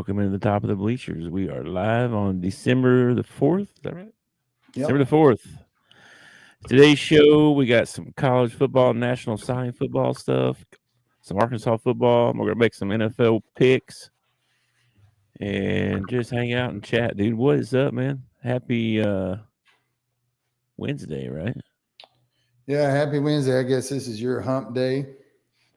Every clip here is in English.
Welcome into the top of the bleachers. We are live on December the 4th. Is that right? December the Yep. 4th. Today's show, we got some college football, national signing football stuff, some Arkansas football. We're going to make some NFL picks and just hang out and chat. Dude, what is up, man? Happy Wednesday, right? Yeah. Happy Wednesday. I guess this is your hump day.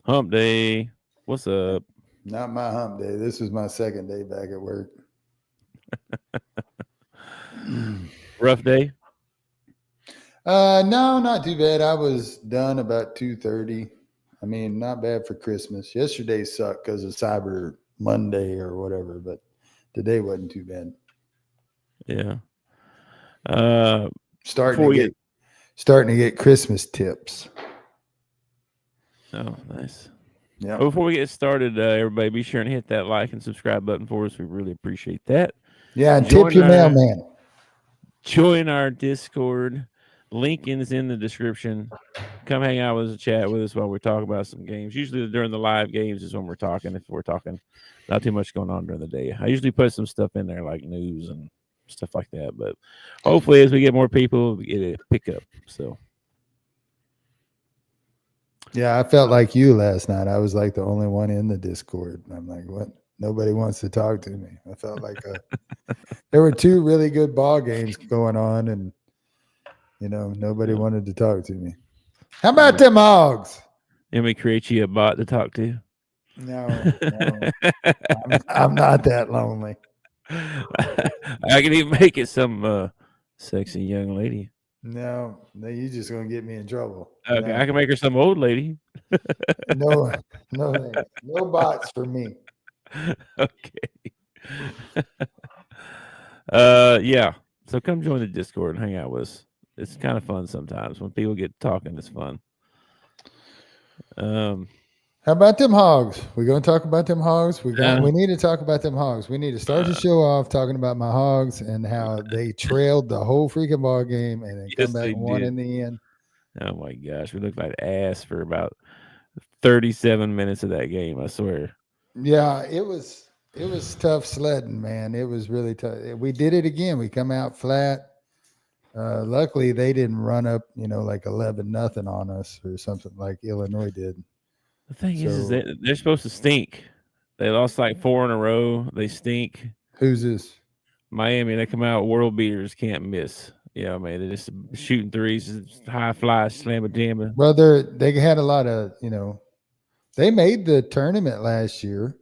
Hump day. What's up? Not my hump day. This was my second day back at work. Rough day? No, not too bad. I was done about 2:30. I mean, not bad for Christmas. Yesterday sucked because of Cyber Monday or whatever, but today wasn't too bad. Yeah. Starting to get Christmas tips. Oh, nice. Yeah. Well, before we get started, everybody be sure and hit that like and subscribe button for us. We really appreciate that. Yeah, and tip your mailman. Join our Discord. Link is in the description. Come hang out with us, chat with us while we talk about some games. Usually during the live games is when we're talking. If we're talking, not too much going on during the day. I usually put some stuff in there like news and stuff like that. But hopefully, as we get more people, we get a pickup. So. Yeah, I felt like you last night. I was like the only one in the Discord. I'm like, what? Nobody wants to talk to me. I felt like there were two really good ball games going on, and nobody wanted to talk to me. How about them Hogs? Let me create you a bot to talk to. No. I'm not that lonely. I can even make it some sexy young lady. No, you're just gonna get me in trouble. Okay, no. I can make her some old lady. No bots for me. Okay. Yeah. So come join the Discord and hang out with us. It's kind of fun sometimes when people get talking. It's fun. How about them Hogs? We're gonna talk about them Hogs. We need to talk about them Hogs. We need to start the show off talking about my Hogs and how they trailed the whole freaking ball game and then come back and won in the end. Oh my gosh, we looked like ass for about 37 minutes of that game, I swear. Yeah, it was tough sledding, man. It was really tough. We did it again. We come out flat. Luckily they didn't run up, like 11-0 on us or something like Illinois did. The thing is that they're supposed to stink. They lost like 4 in a row. They stink. Who's this? Miami. They come out world beaters, can't miss. Yeah, man, they're just shooting threes, high fly, slam a jammer. Well, they had a lot of, they made the tournament last year.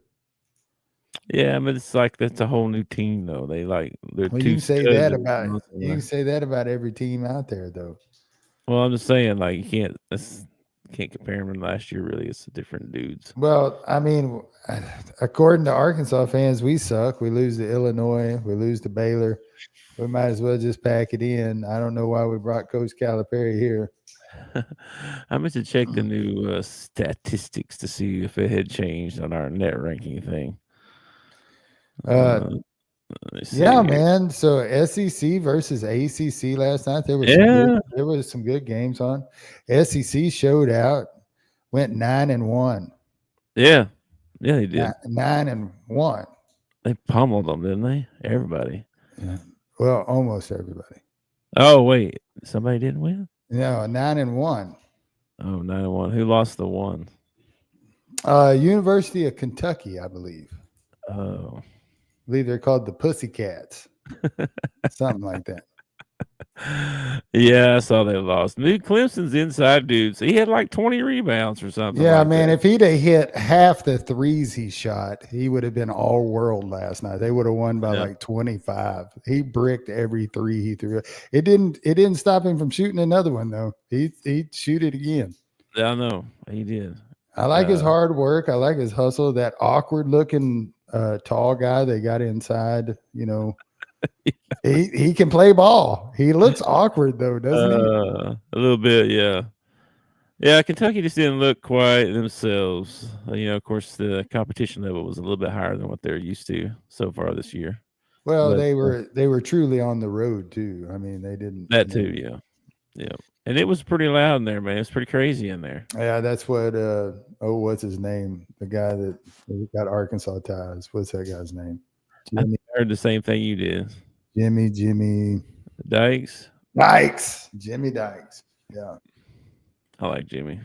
Yeah, but it's like that's a whole new team, though. They're you can say that about every team out there, though. Well, I'm just saying, like you can't compare them to last year. Really, it's different dudes. Well, I mean, according to Arkansas fans, we suck. We lose to Illinois. We lose to Baylor. We might as well just pack it in. I don't know why we brought Coach Calipari here. I meant to check the new statistics to see if it had changed on our net ranking thing. Yeah, man. So SEC versus ACC last night. There was some good games on. SEC showed out, went 9-1. Yeah, they did. 9-1. They pummeled them, didn't they? Everybody. Yeah. Well, almost everybody. Oh wait, somebody didn't win. No, 9-1. Oh, 9-1. Who lost the one? University of Kentucky, I believe. Oh. I believe they're called the Pussycats. Something like that. Yeah, I saw they lost. Dude, Clemson's inside dudes. He had like 20 rebounds or something. Yeah, like man. that. If he'd have hit half the threes he shot, he would have been all world last night. They would have won by like 25. He bricked every three he threw. It didn't stop him from shooting another one though. He'd shoot it again. I know he did. I like his hard work. I like his hustle. That awkward looking tall guy they got inside, he can play ball. He looks awkward though, doesn't he? A little bit, yeah. Yeah, Kentucky just didn't look quite themselves. Of course, the competition level was a little bit higher than what they're used to so far this year. Well, but, they were truly on the road too. I mean, they didn't. That too, yeah. And it was pretty loud in there, man. It's pretty crazy in there. Yeah, that's what. What's his name? The guy that got Arkansas ties. What's that guy's name? Jimmy, I heard the same thing you did. Jimmy Dykes. Dykes. Jimmy Dykes. Yeah. I like Jimmy.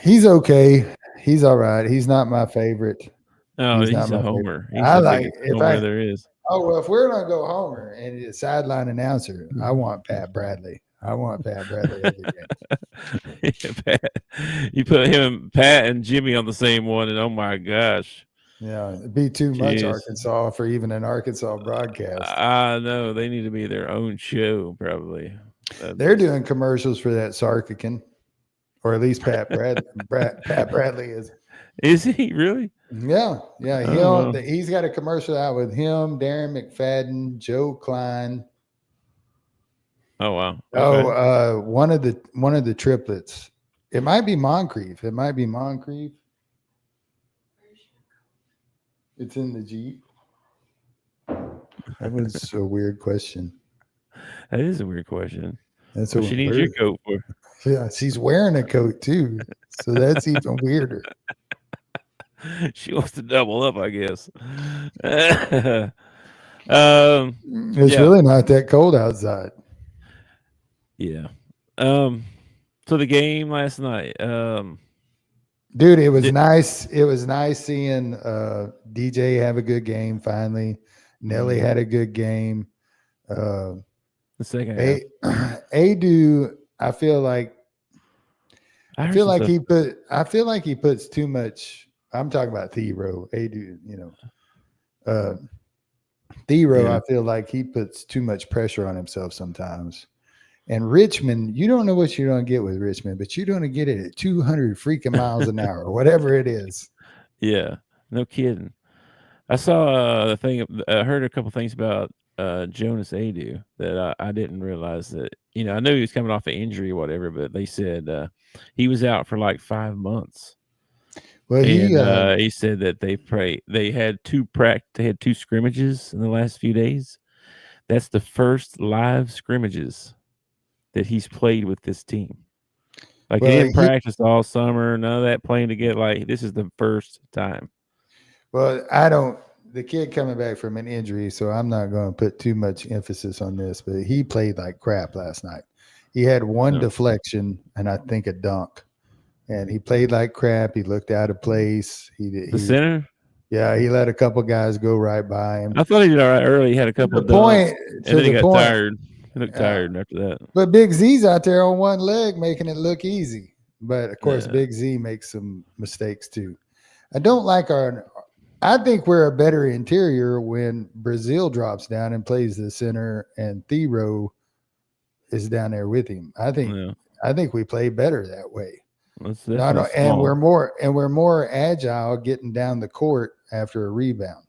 He's okay. He's all right. He's not my favorite. Oh, He's not he's a my favorite. homer. He's I the like biggest if homer I there is. oh well if we're gonna go Homer and it's sideline announcer, I want Pat Bradley. I want Pat Bradley every game. Yeah, Pat. You put him, Pat, and Jimmy on the same one, and oh my gosh. Yeah, it'd be too much Jeez. Arkansas for even an Arkansas broadcast. I know they need to be their own show, probably. They're doing commercials for that Sarkican, or at least Pat Bradley is. Is he really? Yeah. Oh, He's got a commercial out with him, Darren McFadden, Joe Klein. oh wow. Okay. Oh, one of the triplets. It might be Moncrief. It's in the Jeep. That was a weird question. That is a weird question. That's What she needs your coat for? Yeah, she's wearing a coat too, so that's even weirder. She wants to double up, I guess. It's really not that cold outside. Yeah. So the game last night. Dude, it was nice. It was nice seeing DJ have a good game finally. Nelly had a good game. The second half. Adu, I feel like he puts too much. I'm talking about Thero. Adu, Thero, Yeah. I feel like he puts too much pressure on himself sometimes. And Richmond, you don't know what you're going to get with Richmond, but you're going to get it at 200 freaking miles an hour, whatever it is. Yeah, no kidding. I saw the thing. I heard a couple things about Jonas Adu that I didn't realize that. I knew he was coming off an injury or whatever, but they said he was out for like 5 months. Well, he said that they had two scrimmages in the last few days. That's the first live scrimmages that he's played with this team. Like he didn't practice all summer, none of that playing together. Like this is the first time. Well, the kid coming back from an injury, so I'm not going to put too much emphasis on this, but he played like crap last night. He had one deflection and I think a dunk. And he played like crap. He looked out of place. The center? Yeah, he let a couple guys go right by him. I thought he did all right early. He had a couple of dunks, and then he got tired. He looked tired after that. But Big Z's out there on one leg making it look easy. But, of course, Big Z makes some mistakes too. I don't like I think we're a better interior when Brazil drops down and plays the center and Thero is down there with him. I think we play better that way. And we're more agile getting down the court after a rebound.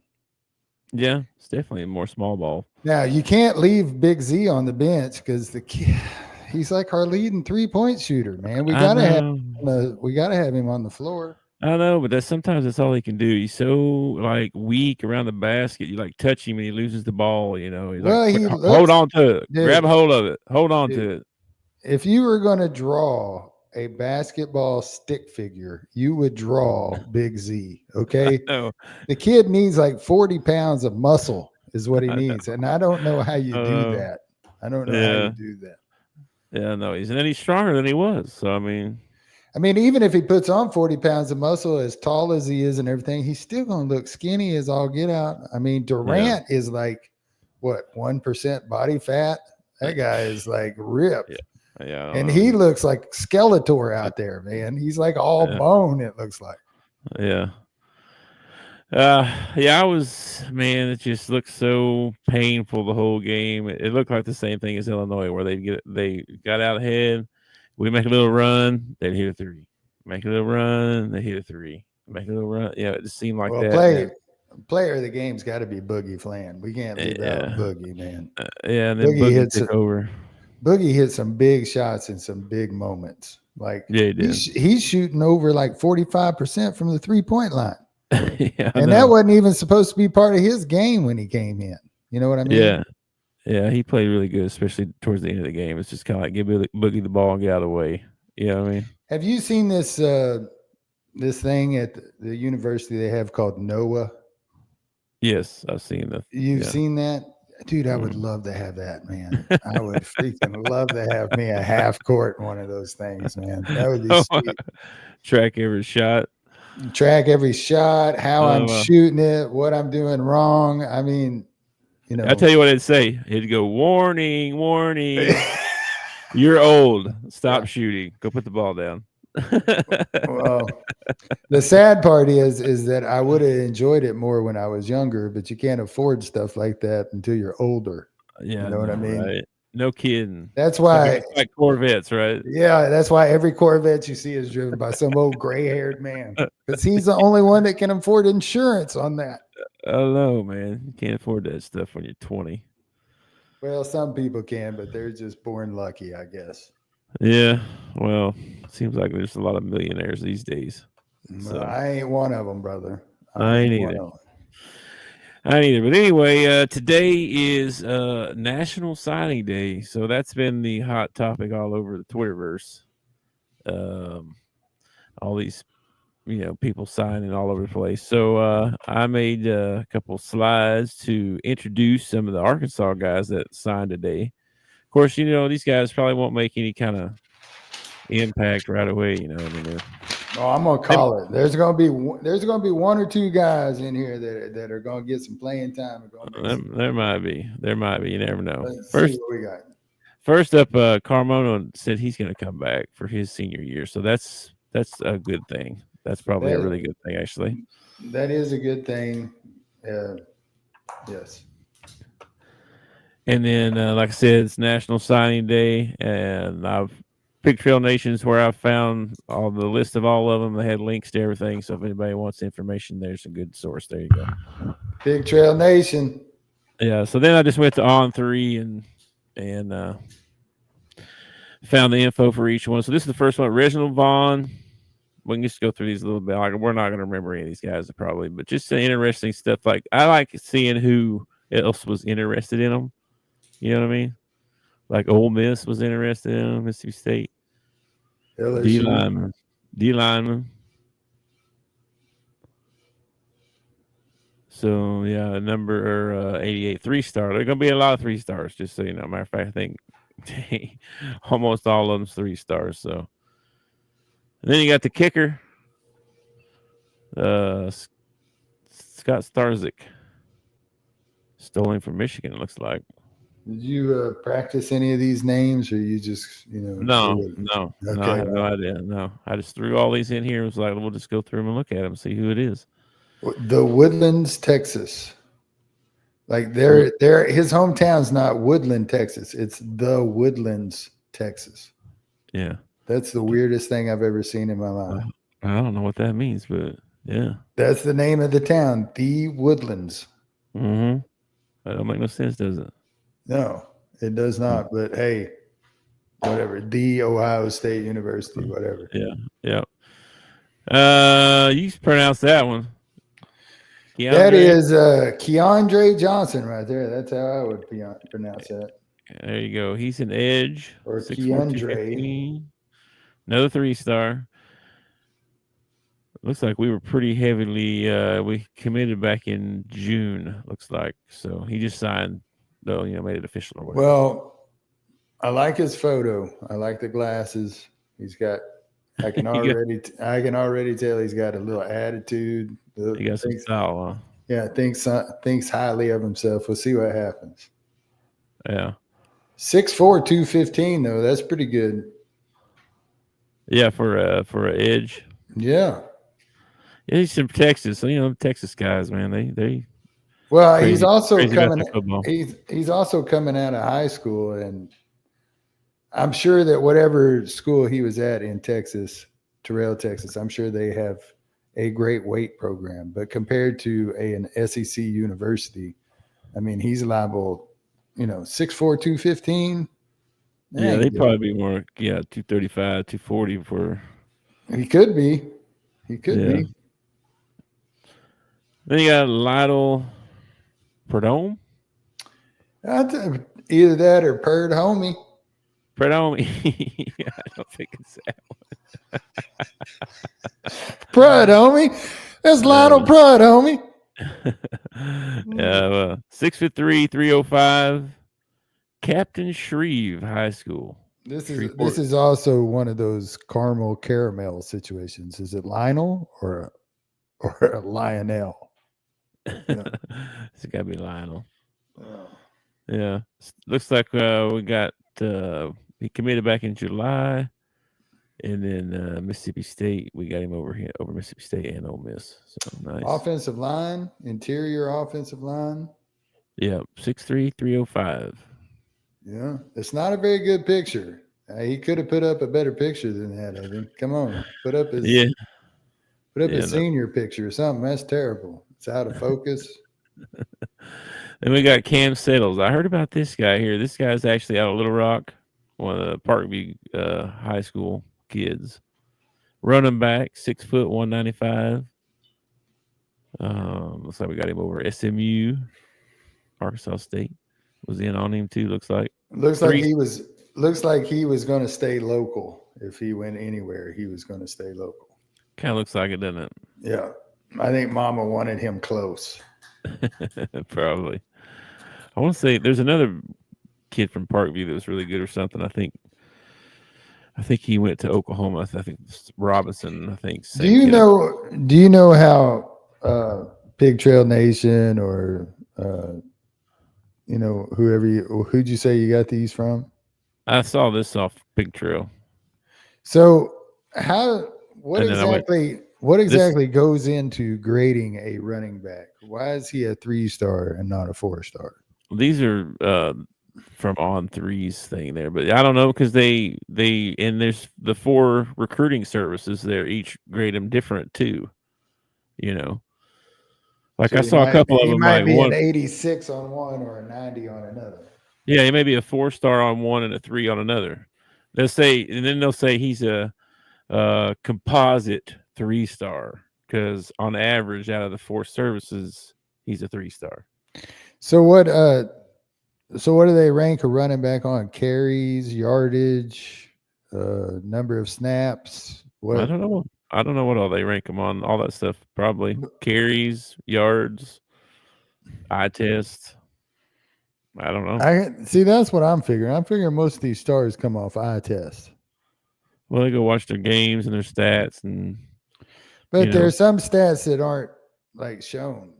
Yeah, it's definitely a more small ball. Now you can't leave Big Z on the bench because he's like our leading 3-point shooter, man. We gotta have him on the floor. I know, but sometimes that's all he can do. He's so like weak around the basket. You like touch him and he loses the ball. He's hold on to it, grab a hold of it, hold on to it. If you were going to draw a basketball stick figure, you would draw Big Z. Okay. The kid needs like 40 pounds of muscle is what he needs. And I don't know how you do that. I don't know how you do that. Yeah, no, he's stronger than he was. So, I mean, even if he puts on 40 pounds of muscle, as tall as he is and everything, he's still going to look skinny as all get out. Durant is like, what, 1% body fat? That guy is like ripped. Yeah, and he looks like Skeletor out there, man. He's like all bone, it looks like. Yeah. I was, man, it just looked so painful the whole game. It looked like the same thing as Illinois, where they got out ahead. We make a little run, they'd hit a three. Make a little run, they hit a three. Make a little run. Yeah, it just seemed like that. Player of the game's got to be Boogie Flan. We can't leave out Boogie, man. And then Boogie took over. Boogie hit some big shots in some big moments. Like he did. He's shooting over like 45% from the 3-point line. And that wasn't even supposed to be part of his game when he came in. You know what I mean? Yeah, he played really good, especially towards the end of the game. It's just kind of like give Boogie the ball and get out of the way. You know what I mean? Have you seen this thing at the university they have called NOAA? Yes, I've seen the. You've Yeah. seen that? Dude, I would love to have that, man. I would freaking love to have me a half court in one of those things, man. That would be sweet. Track every shot. Track every shot, how I'm Wow. shooting it, what I'm doing wrong. I mean, I tell you what it'd say. It'd go, warning, warning. You're old. Stop shooting. Go put the ball down. Well, the sad part is that I would have enjoyed it more when I was younger, but you can't afford stuff like that until you're older. Yeah, You know what I mean? Right? No kidding. That's why, like Corvettes, right? yeah, that's why every Corvette you see is driven by some old gray-haired man, because he's the only one that can afford insurance on that. Oh no, man, you can't afford that stuff when you're 20. Well, some people can, but they're just born lucky, I guess. Yeah, well, seems like there's a lot of millionaires these days. So I ain't one of them, brother. I ain't either. But anyway, today is National Signing Day, so that's been the hot topic all over the Twitterverse. All these, people signing all over the place. So I made a couple slides to introduce some of the Arkansas guys that signed today. Of course, these guys probably won't make any kind of impact right away. Oh, I'm gonna call it. There's gonna be one or two guys in here that are gonna get some playing time. There might be. You never know. Let's see what we got. First up, Carmona said he's going to come back for his senior year, so that's a good thing. That's probably a really good thing, actually. That is a good thing. Yes. And then, like I said, it's National Signing Day, and I've picked Trail Nations where I found all the list of all of them. They had links to everything, so if anybody wants information, there's a good source. There you go. Big Trail Nation. Yeah. So then I just went to On3 and found the info for each one. So this is the first one, Reginald Vaughn. We can just go through these a little bit. We're not going to remember any of these guys probably, but just some interesting stuff. Like I like seeing who else was interested in them. You know what I mean? Like Ole Miss was interested in them, Mississippi State. D lineman. So yeah, number 88, 3-star. There are going to be a lot of 3-stars, just so you know. Matter of fact, I think almost all of them's 3-stars. So, and then you got the kicker, Scott Starzik, stolen from Michigan. It looks like. Did you practice any of these names, or you just No, I have no idea. No, I just threw all these in here. It was like, we'll just go through them and look at them, see who it is. The Woodlands, Texas. Like his hometown's not Woodland, Texas. It's the Woodlands, Texas. Yeah. That's the weirdest thing I've ever seen in my life. I don't know what that means, but yeah. That's the name of the town, the Woodlands. Mm-hmm. That don't make no sense, does it? No, it does not. But hey, whatever. The Ohio State University, whatever. Yeah. You pronounce that one. Keandre? That is Keandre Johnson right there. That's how I would pronounce that. There you go. He's an edge. Or Keandre. Another 3-star. Looks like we were pretty heavily we committed back in June, looks like. So he just signed, though, made it official or whatever. Well, I like his photo. I like the glasses. He's got I can already tell he's got a little attitude. He got some style, huh? Yeah, thinks highly of himself. We'll see what happens. Yeah. 6'4", 215 though. That's pretty good. Yeah, for an edge. Yeah. Yeah, he's from Texas. So Texas guys, man, they well, crazy, he's also coming. He's also coming out of high school, and I'm sure that whatever school he was at in Texas, Terrell, Texas, I'm sure they have a great weight program. But compared to an SEC university, I mean, he's liable, 6'4", 215. Yeah, they'd probably be more, 235, 240 for. He could be. He could be. Then you got Lytle Perdome. Either that or Perd Homie. Perdome. I don't think it's that one. Pride, homie. That's Lionel Pride, homie. Yeah, 6'3", 305. Captain Shreve High School. This is also one of those caramel caramel situations. Is it Lionel or a Lionel? Yeah. It's got to be Lionel. Yeah. Yeah. Looks like we got he committed back in July, and then Mississippi State. We got him over here over Mississippi State and Ole Miss. So nice. Offensive line, interior offensive line. Yeah, 6'3", 305. Yeah, it's not a very good picture. He could have put up a better picture than that. I think. Come on, put up his Yeah. his senior picture or something. That's terrible. It's out of focus. Then we got Cam Settles. I heard about this guy here. This guy's actually out of Little Rock, one of the Parkview high school kids. Running back, 6 foot, 195. Looks like we got him over SMU. Arkansas State was in on him too. Looks like Looks like he was going to stay local. If he went anywhere, he was going to stay local. Kind of looks like it, doesn't it? Yeah, I think Mama wanted him close. Probably. I want to say there's another kid from Parkview that was really good or something. I think he went to Oklahoma. I think Robinson. I think. Do you know how Pig Trail Nation or who'd you say you got these from? I saw this off Pig Trail. So what exactly goes into grading a running back? Why is he a 3-star and not a 4-star? These are from On Three's thing there, but I don't know because they and there's the 4 recruiting services there each grade them different too. Like I saw a couple of them. He might be an 86 on one or a 90 on another. Yeah, he may be a 4-star on one and a 3 on another. They'll say he's a composite 3-star because on average out of the 4 services he's a 3-star. So what do they rank a running back on? Carries, yardage, number of snaps? What? I don't know what all they rank them on. All that stuff probably carries, yards, eye test. I don't know. That's what I'm figuring. I'm figuring most of these stars come off eye test. Well, they go watch their games and their stats, but there's some stats that aren't like shown.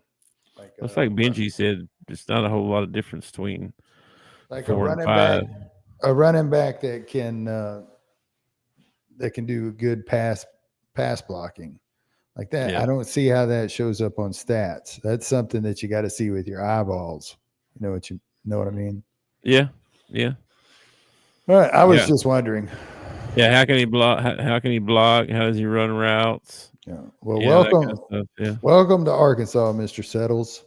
It's like Benji said. There's not a whole lot of difference between like 4 and 5. A running back that can do good pass blocking like that. Yeah. I don't see how that shows up on stats. That's something that you got to see with your eyeballs. You know what I mean? Yeah. All right. I was just wondering. Yeah, how can he block? How can he block? How does he run routes? Yeah. Well, welcome to Arkansas, Mr. Settles.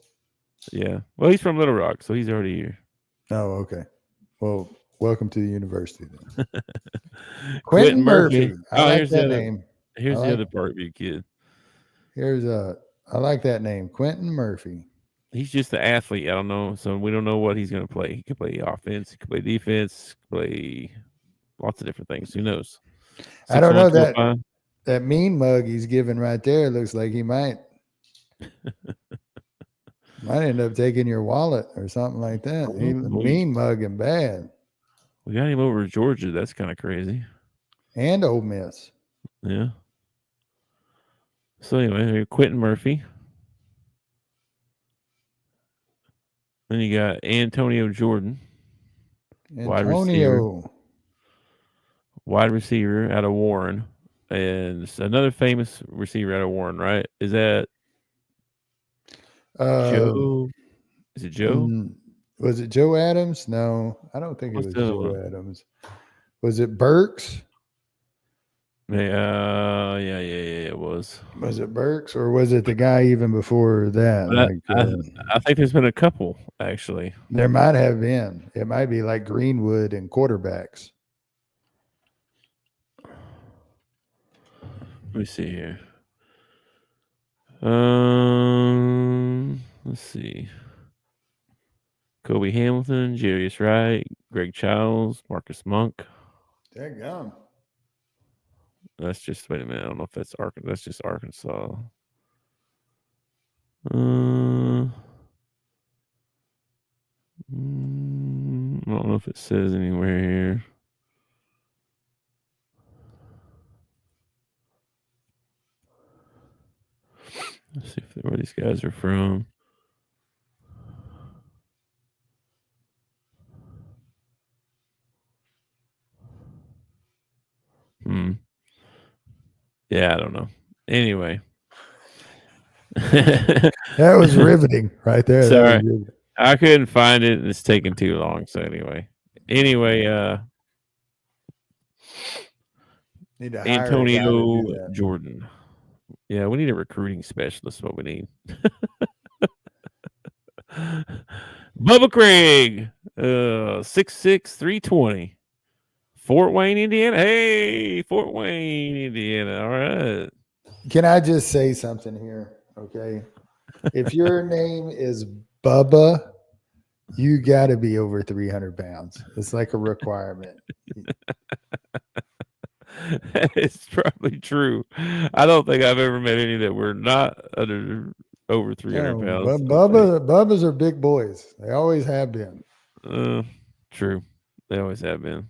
Yeah. Well, he's from Little Rock, so he's already here. Oh, okay. Well, welcome to the university then. Quentin Murphy. I like that name. Here's the other Parkview kid. I like that name, Quentin Murphy. He's just an athlete. I don't know. So we don't know what he's going to play. He could play offense. He could play defense. Play lots of different things. Who knows? I don't know that mean mug he's giving right there. Looks like he might end up taking your wallet or something like that. He's mean mug and bad. We got him over Georgia. That's kind of crazy. And Ole Miss. Yeah. So anyway, Quentin Murphy. Then you got Antonio Jordan. Wide receiver out of Warren. And another famous receiver out of Warren, right? Is that Joe? Is it Joe? Was it Joe Adams? No, I don't think it was Joe Adams. Was it Burks? Yeah, it was. Was it Burks or was it the guy even before that? I think there's been a couple, actually. There might have been. It might be like Greenwood and quarterbacks. Let me see here. Let's see. Kobe Hamilton, Jarius Wright, Greg Childs, Marcus Monk. Daggum. That's just, wait a minute. I don't know if that's Arkansas. That's just Arkansas. if it says anywhere here. Let's see where these guys are from. Yeah, I don't know. Anyway. That was riveting right there. Sorry. That was riveting. I couldn't find it and it's taking too long. So anyway, Need to hire a guy to Antonio do that. Jordan. Yeah, we need a recruiting specialist. What we need. Bubba Craig, 6'6", 320. Fort Wayne, Indiana. Hey, Fort Wayne, Indiana. All right. Can I just say something here? Okay. If your name is Bubba, you got to be over 300 pounds. It's like a requirement. It's probably true. I don't think I've ever met any that were not over 300 pounds. Bubbas are big boys. They always have been. True. They always have been.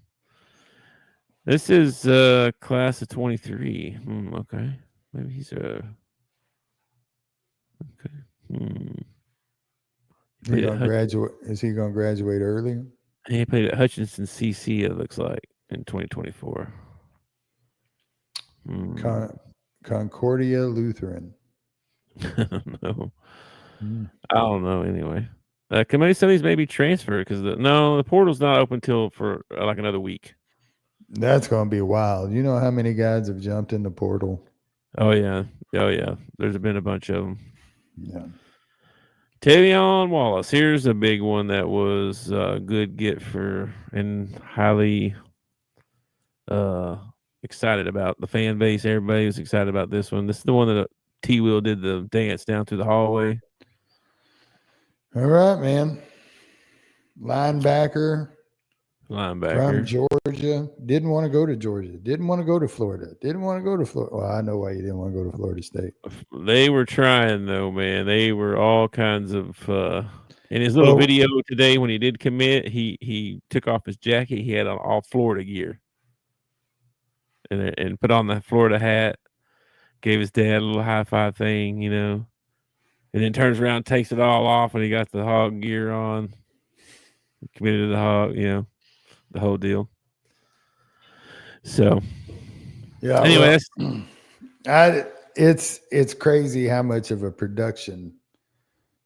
This is class of 23. Okay. Maybe he's a... Okay. Is he going to graduate early? He played at Hutchinson CC, it looks like, in 2024. Concordia Lutheran. No. I don't know. Anyway, can maybe some of these maybe transfer because the portal's not open till for like another week. That's going to be wild. You know how many guys have jumped in the portal? Oh yeah. There's been a bunch of them. Yeah. Tavion Wallace. Here's a big one that was a good get for and highly excited about the fan base. Everybody was excited about this one. This is the one that T-Will did the dance down through the hallway. All right, man. Linebacker from Georgia. Didn't want to go to Georgia. Didn't want to go to Florida. Didn't want to go to Florida. Well, I know why you didn't want to go to Florida State. They were trying though, man. They were all kinds of in his little video today when he did commit, he took off his jacket. He had on all Florida gear. And put on the Florida hat, gave his dad a little high five thing, and then turns around, takes it all off, and he got the hog gear on. Committed to the hog, the whole deal. So, yeah. Anyway, it's crazy how much of a production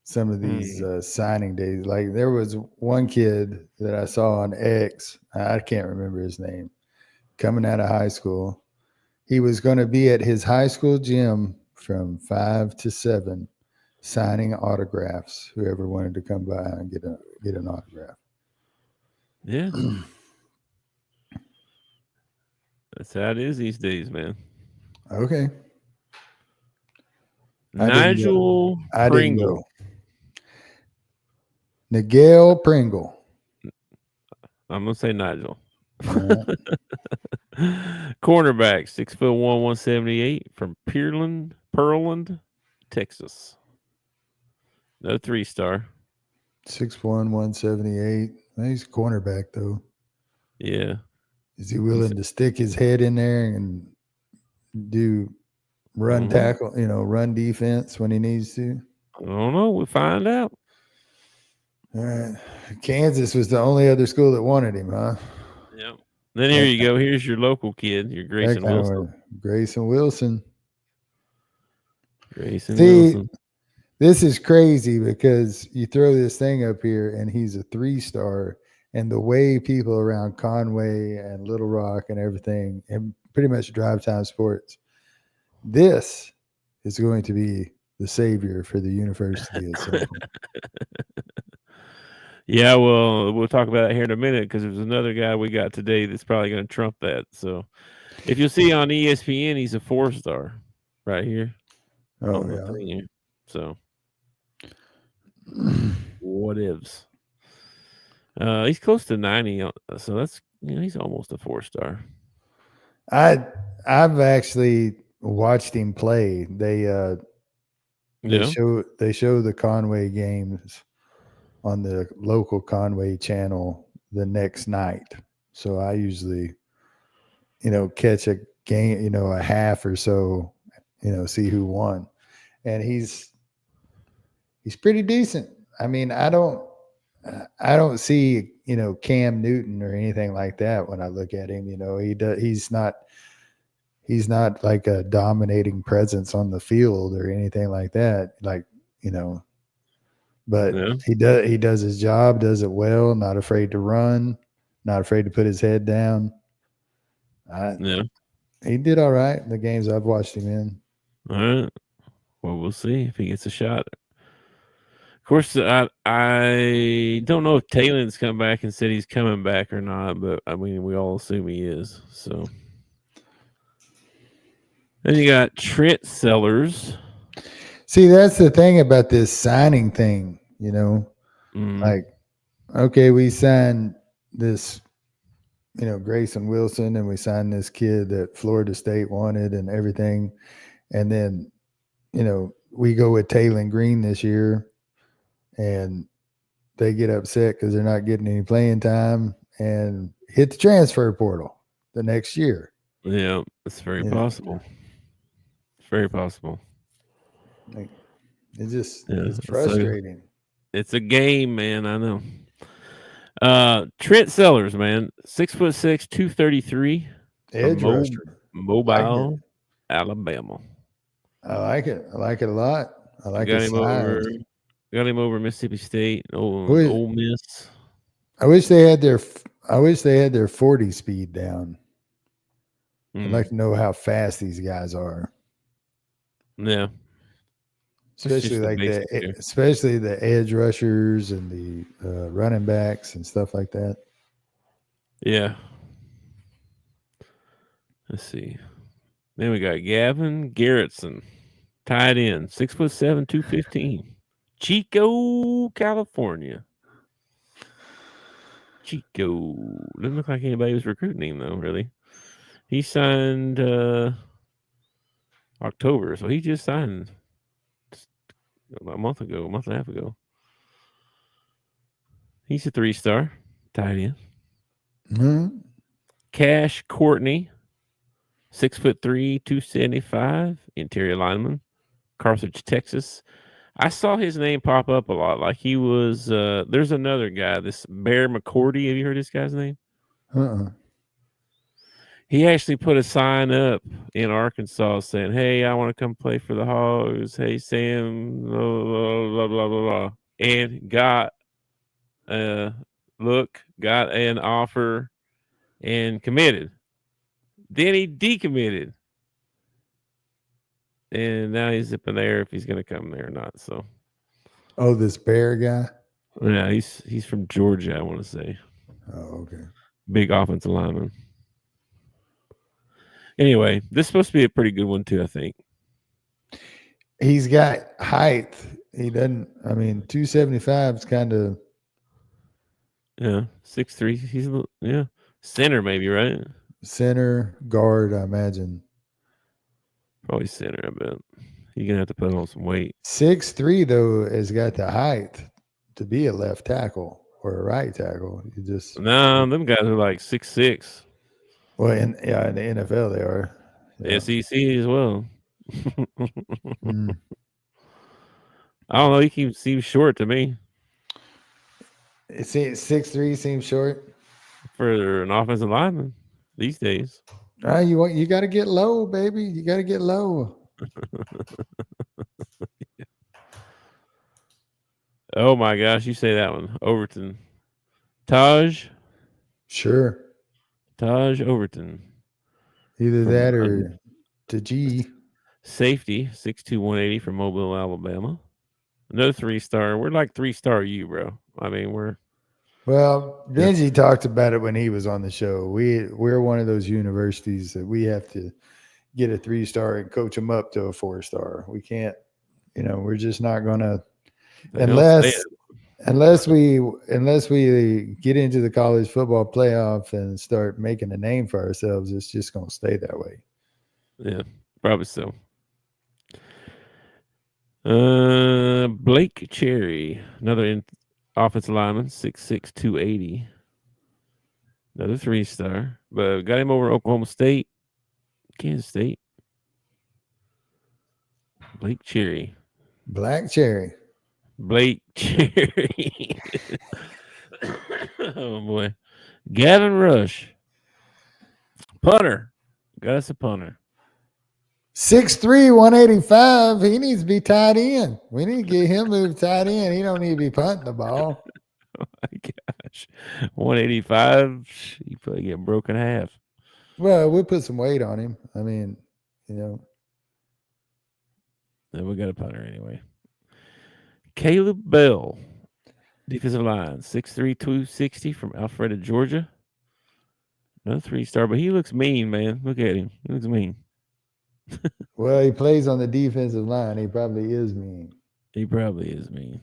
some of these signing days. Like there was one kid that I saw on X. I can't remember his name. Coming out of high school, he was going to be at his high school gym from 5 to 7, signing autographs. Whoever wanted to come by and get an autograph. Yeah, that's how it is these days, man. Okay. Nigel Pringle. Nigel Pringle. I'm gonna say Nigel. Cornerback, 6'1", 178 from Pearland, Texas. No 3-star. 6'1", 178. He's a cornerback though. Yeah. Is he willing to stick his head in there and do run tackle, run defense when he needs to? I don't know. We'll find out. All right. Kansas was the only other school that wanted him, huh? Yep. Then here you go. Here's your local kid, your Grayson Wilson. Grayson Wilson. Wilson. This is crazy because you throw this thing up here and he's a 3-star, and the way people around Conway and Little Rock and everything, and pretty much Drive Time Sports, this is going to be the savior for the University of Central. Yeah, well, we'll talk about that here in a minute because there's another guy we got today that's probably going to trump that. So if you'll see on ESPN, he's a 4-star right here. Oh, yeah. So what ifs? He's close to 90, so that's he's almost a 4-star. I've actually watched him play. They show the Conway games on the local Conway channel the next night. So I usually, catch a game, a half or so, see who won. And he's pretty decent. I mean, I don't see, Cam Newton or anything like that when I look at him. He's not like a dominating presence on the field or anything like that. Like, you know, but Yeah. he does his job, does it well, not afraid to run, not afraid to put his head down. I, Yeah. he did all right in the games I've watched him in. All right. Well, we'll see if he gets a shot. Of course, I don't know if Talen's come back and said he's coming back or not, but I mean, we all assume he is. So then you got Trent Sellers. See, that's the thing about this signing thing, Mm, like, okay, we signed this, Grayson Wilson, and we signed this kid that Florida State wanted and everything. And then, we go with Taylon Green this year, and they get upset because they're not getting any playing time and hit the transfer portal the next year. yeah, it's very You know, possible. It's very possible. like, Yeah, it's so frustrating. it's a game, man. I know. Trent Sellers, man, 6'6", 233 from Edge rusher. Like it. Mobile, Alabama. I like it. I like it a lot. I like Got his him over. size. Got him over Mississippi State. Wait, Ole Miss. I wish they had their I wish they had their 40 speed down. I'd Mm, like to know how fast these guys are. yeah, that's Especially just the like basics here. especially the edge rushers and the running backs and stuff like that. Yeah. Let's see. Then we got Gavin Garrettson, tight end, 6'7", 215. Chico, California. Chico. Doesn't look like anybody was recruiting him though, really. He signed October, so he just signed a month ago, a month and a half ago. He's a 3-star tight end. Mhm. Cash Courtney, 6'3", 275, interior lineman, Carthage, Texas. I saw his name pop up a lot. Like he was there's another guy, this Bear McCourty. Have you heard this guy's name? Uh-uh. He actually put a sign up in Arkansas saying, "Hey, I want to come play for the Hogs. Hey, Sam, blah blah blah blah blah,", blah. And got got an offer and committed. Then he decommitted, and now he's up in the air if he's going to come there or not. So Oh, this bear guy. yeah, he's from Georgia, I want to say. Oh, okay. Big offensive lineman. Anyway, this is supposed to be a pretty good one too, I think. He's got height. He doesn't. I mean, 275 is kind of Yeah, 6'3". He's center maybe, right? center guard, I imagine. Probably center. I bet you're gonna have to put on some weight. 6'3" though has got the height to be a left tackle or a right tackle. You just No, them guys are like 6'6". in the NFL they are. Yeah. SEC as well. Mm. I don't know. He seems short to me It seems 6'3" seems short. for an offensive lineman these days. You got to get low, baby. You got to get low. Oh my gosh, you say that one, Overton, Taj Sure. Overton Either from that or to G. safety, 6'2", 180 from Mobile, Alabama. Another 3-star. We're like 3-star you, bro. I mean, Well, Benji talked about it when he was on the show. We're one of those universities that we have to get a 3-star and coach them up to a 4-star. We can't, we're just not gonna unless we get into the college football playoff and start making a name for ourselves. It's just gonna stay that way. Yeah, probably so. Blake Cherry, another offensive lineman, 6'6", 280. Another 3-star. But got him over Oklahoma State, Kansas State. Blake Cherry. Black Cherry. Blake Cherry. Oh, boy. Gavin Rush. Punter. Got us a punter. 6'3", 185. He needs to be tied in. We need to get him moved tied in. He don't need to be punting the ball. Oh, my gosh. 185. He probably get broken half. Well, we'll put some weight on him. I mean, you know. Then we got a punter anyway. Caleb Bell. Defensive line. 6'3", 260 from Alpharetta, Georgia. Another 3-star, but he looks mean, man. Look at him. He looks mean. Well, he plays on the defensive line. He probably is mean. He probably is mean.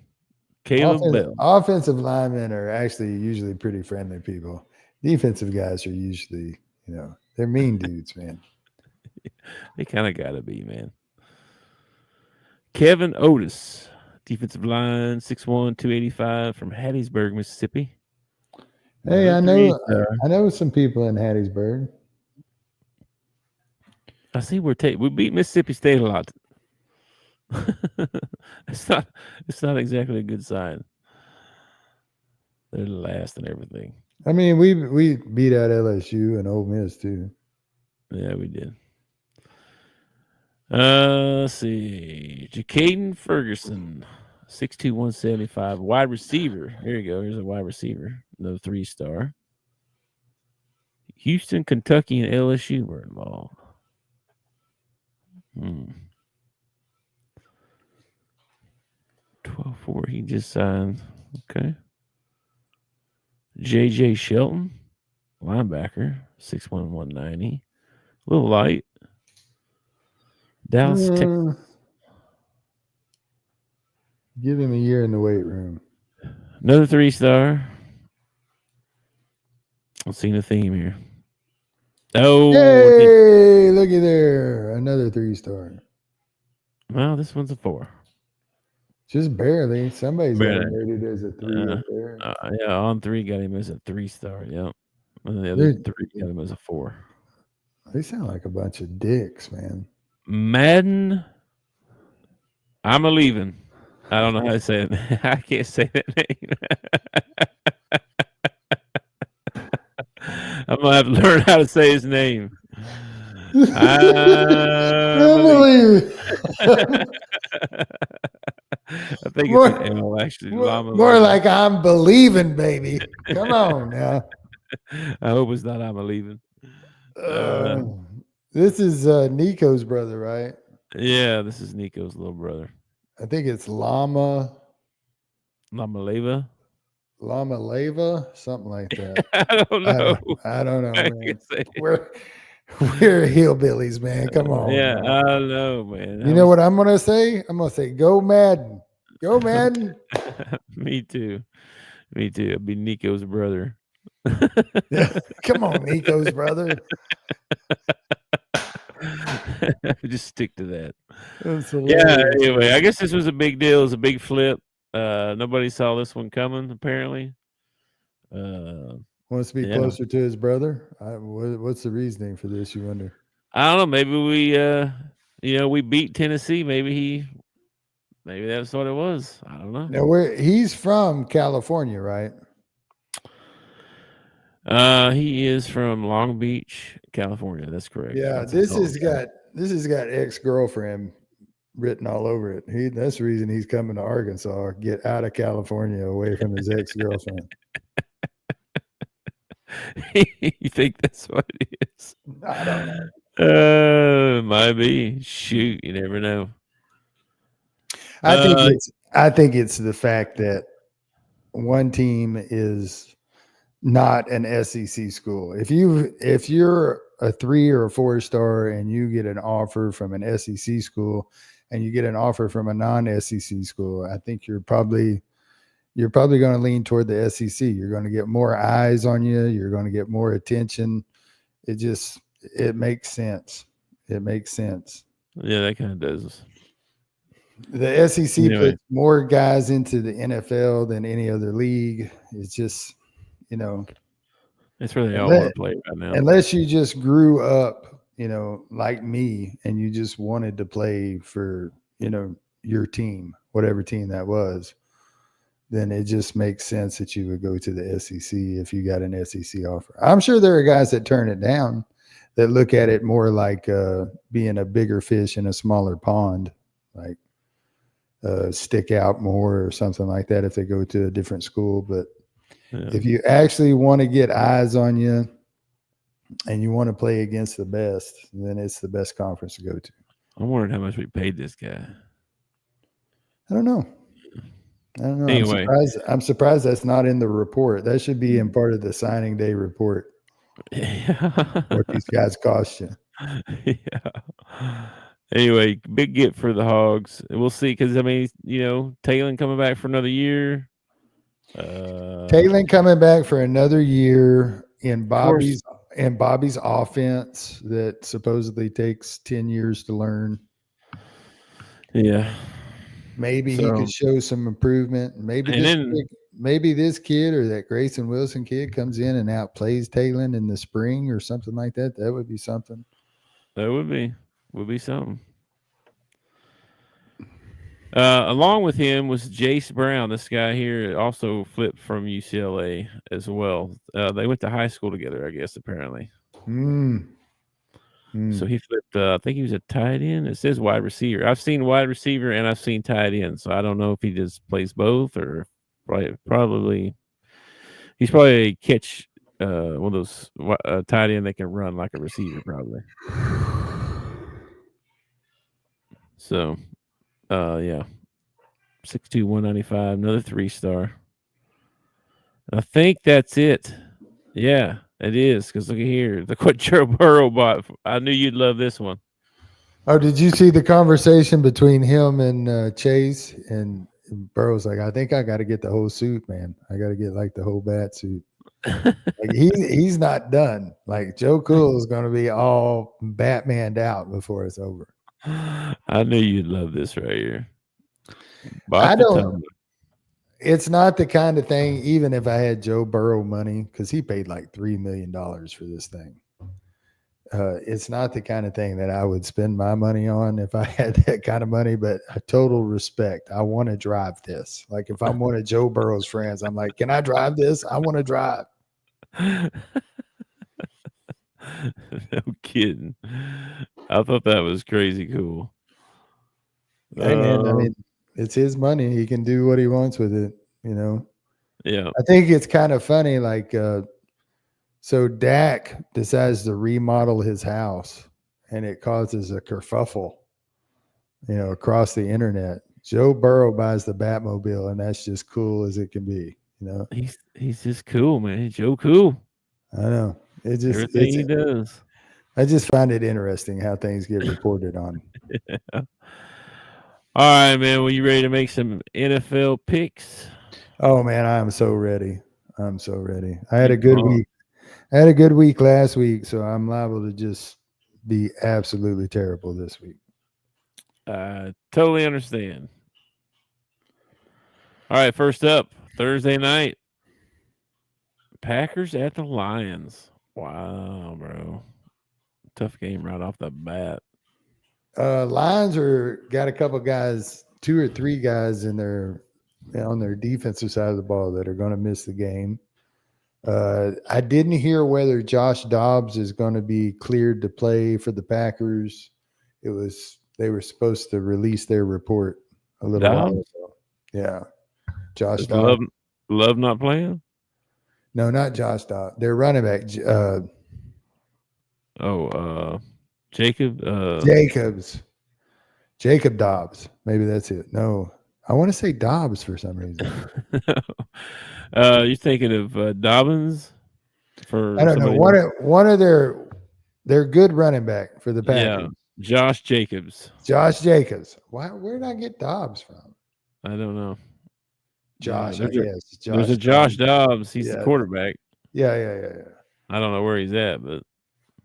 Caleb Bell. Offensive linemen are actually usually pretty friendly people. Defensive guys are usually, they're mean dudes, man. They kind of got to be, man. Kevin Otis. Defensive line, 6'1", 285 from Hattiesburg, Mississippi. Hey, I know some people in Hattiesburg. I see we beat Mississippi State a lot. It's not exactly a good sign. They're the last and everything. I mean, we beat out LSU and Ole Miss too. Yeah, we did. Let's see. Jacaden Ferguson, 6'2", 175. Wide receiver. There you go. Here's a wide receiver. No 3-star. Houston, Kentucky, and LSU were involved. 12-4. He just signed. Okay. J.J. Shelton, linebacker, 6'1", 190. A little light. Dallas, Texas. Give him a year in the weight room. Another 3-star. I'm seeing a theme here. Oh, hey, looky there. Another 3-star. Well, this one's a 4. Just barely. Somebody's got him rated as a 3 up there. Yeah, on 3 got him as a 3-star. Yep. And the other 3 got him as a 4. They sound like a bunch of dicks, man. Madden. I'm a leaving. I don't know how to say it. I can't say that name. I'm gonna have to learn how to say his name. I think it's an L, actually. More like I'm believing, baby. Come on now. I hope it's not I'm a leaving. This is Nico's brother, right? Yeah, this is Nico's little brother. I think it's Lama Leva, something like that. I don't know. I don't know, man. We're hillbillies, man. Come on. Yeah, man. I don't know, man. You know what I'm gonna say? I'm gonna say, "Go Madden, go Madden." Me too. I'd be Nico's brother. Yeah. Come on, Nico's brother. Just stick to that. Yeah. Anyway, I guess this was a big deal. It was a big flip. Nobody saw this one coming, apparently. Wants to be closer to his brother. What's the reasoning for this? You wonder? I don't know. Maybe we beat Tennessee. Maybe that's what it was. I don't know. Now, he's from California, right? He is from Long Beach, California. That's correct. Yeah, this has got ex-girlfriend written all over it. That's the reason he's coming to Arkansas. Get out of California, away from his ex-girlfriend. You think that's what it is? I don't know. Might be. Shoot, you never know. I think it's the fact that one team is not an SEC school. If you're a 3 or a 4-star and you get an offer from an SEC school and you get an offer from a non-SEC school, I think you're probably going to lean toward the SEC. You're going to get more eyes on you. You're going to get more attention. It makes sense. It makes sense. Yeah, that kind of does. The SEC puts more guys into the NFL than any other league. It's just, Yeah, That's where they all unless, want to play right now. unless you just grew up, like me, and you just wanted to play for, your team, whatever team that was, then it just makes sense that you would go to the SEC if you got an SEC offer. I'm sure there are guys that turn it down that look at it more like being a bigger fish in a smaller pond, like stick out more or something like that if they go to a different school. But if you actually want to get eyes on you and you want to play against the best, then it's the best conference to go to. I'm wondering how much we paid this guy. I don't know. Anyway. I'm surprised that's not in the report. That should be in part of the signing day report. What these guys cost you. Yeah. Anyway, big get for the Hogs. We'll see, because Taylor coming back for another year. Taylor coming back for another year in Bobby's offense that supposedly takes 10 years to learn. Yeah. Maybe he could show some improvement. Maybe this kid or that Grayson Wilson kid comes in and outplays Taylor in the spring or something like that. That would be something. That would be something. Along with him was Jace Brown. This guy here also flipped from UCLA as well. They went to high school together, I guess, apparently. So he flipped. I think he was a tight end. It says wide receiver. I've seen wide receiver and I've seen tight end. So I don't know if he just plays both or probably he's probably a catch one of those tight end that can run like a receiver probably. So, yeah, 6'2", 195, another 3-star. I think that's it. Yeah, it is, because look at here. Look what Joe Burrow bought. I knew you'd love this one. Oh, did you see the conversation between him and Chase? And Burrow's like, I think I got to get the whole suit, man. I got to get like the whole bat suit. Like he's not done. Like Joe Cool is going to be all Batmaned out before it's over. I knew you'd love this right here. It's not the kind of thing, even if I had Joe Burrow money, because he paid like $3 million for this thing. It's not the kind of thing that I would spend my money on if I had that kind of money, but a total respect. I want to drive this. Like if I'm one of Joe Burrow's friends, I'm like, can I drive this? I want to drive. No kidding. I thought that was crazy cool. Hey man, I mean, it's his money. He can do what he wants with it, Yeah. I think it's kind of funny. Like, so Dak decides to remodel his house, and it causes a kerfuffle, across the internet. Joe Burrow buys the Batmobile, and that's just cool as it can be. He's just cool, man. He's Joe Cool. I know. Everything he does. I just find it interesting how things get reported on. Yeah. All right, man. Well, you ready to make some NFL picks? Oh man, I'm so ready. I had a good week. I had a good week last week, so I'm liable to just be absolutely terrible this week. I totally understand. All right, first up, Thursday night. Packers at the Lions. Wow, bro. Tough game right off the bat. Lions got a couple guys, 2 or 3 guys on their defensive side of the ball that are going to miss the game. I didn't hear whether Josh Dobbs is going to be cleared to play for the Packers. They were supposed to release their report a little while ago. Yeah. Josh Dobbs. Love not playing? No, not Josh Dobbs. Their running back. Jacob Dobbs. Maybe that's it. No, I want to say Dobbs for some reason. You're thinking of Dobbins? I don't know. One of their good running back for the Packers. Yeah, Josh Jacobs. Where did I get Dobbs from? I don't know. Josh, I guess. There's a Josh Dobbs. He's the quarterback. Yeah. I don't know where he's at, but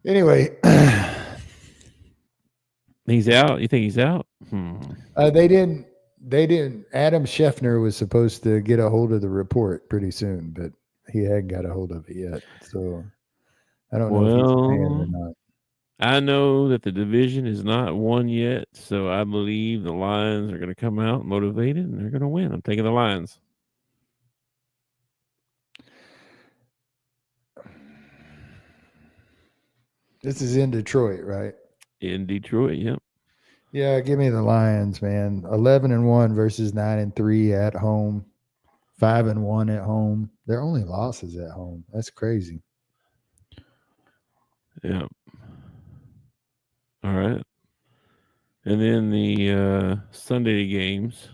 anyway, he's out. You think he's out? They didn't. Adam Schefter was supposed to get a hold of the report pretty soon, but he hadn't got a hold of it yet. So I don't know if he's playing or Well, not. I know that the division is not won yet, so I believe the Lions are going to come out motivated and they're going to win. I'm taking the Lions. This is in Detroit, right? In Detroit, yep. Yeah, give me the Lions, man. 11-1 versus 9-3 at home. 5-1 at home. Their only losses at home. That's crazy. Yep. All right. And then the Sunday games.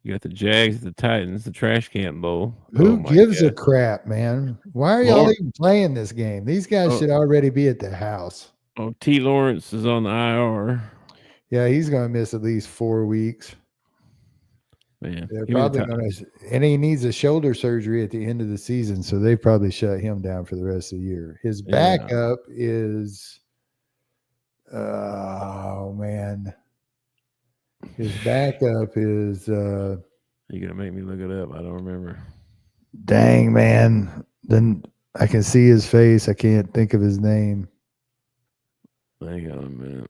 You got the Jags, the Titans, the Trash Can Bowl. Oh Who my gives a God. crap, man? Why are y'all Lawrence, even playing this game? These guys oh, should already be at the house. T. Lawrence is on the IR. Yeah, he's going to miss at least 4 weeks. Man, They're give me the probably going Titans. to, and he needs a shoulder surgery at the end of the season, so they probably shut him down for the rest of the year. His Yeah. backup is, oh man, his backup is, You're going to make me look it up. I don't remember. dang man. Then I can see his face. I can't think of his name. Hang on a minute.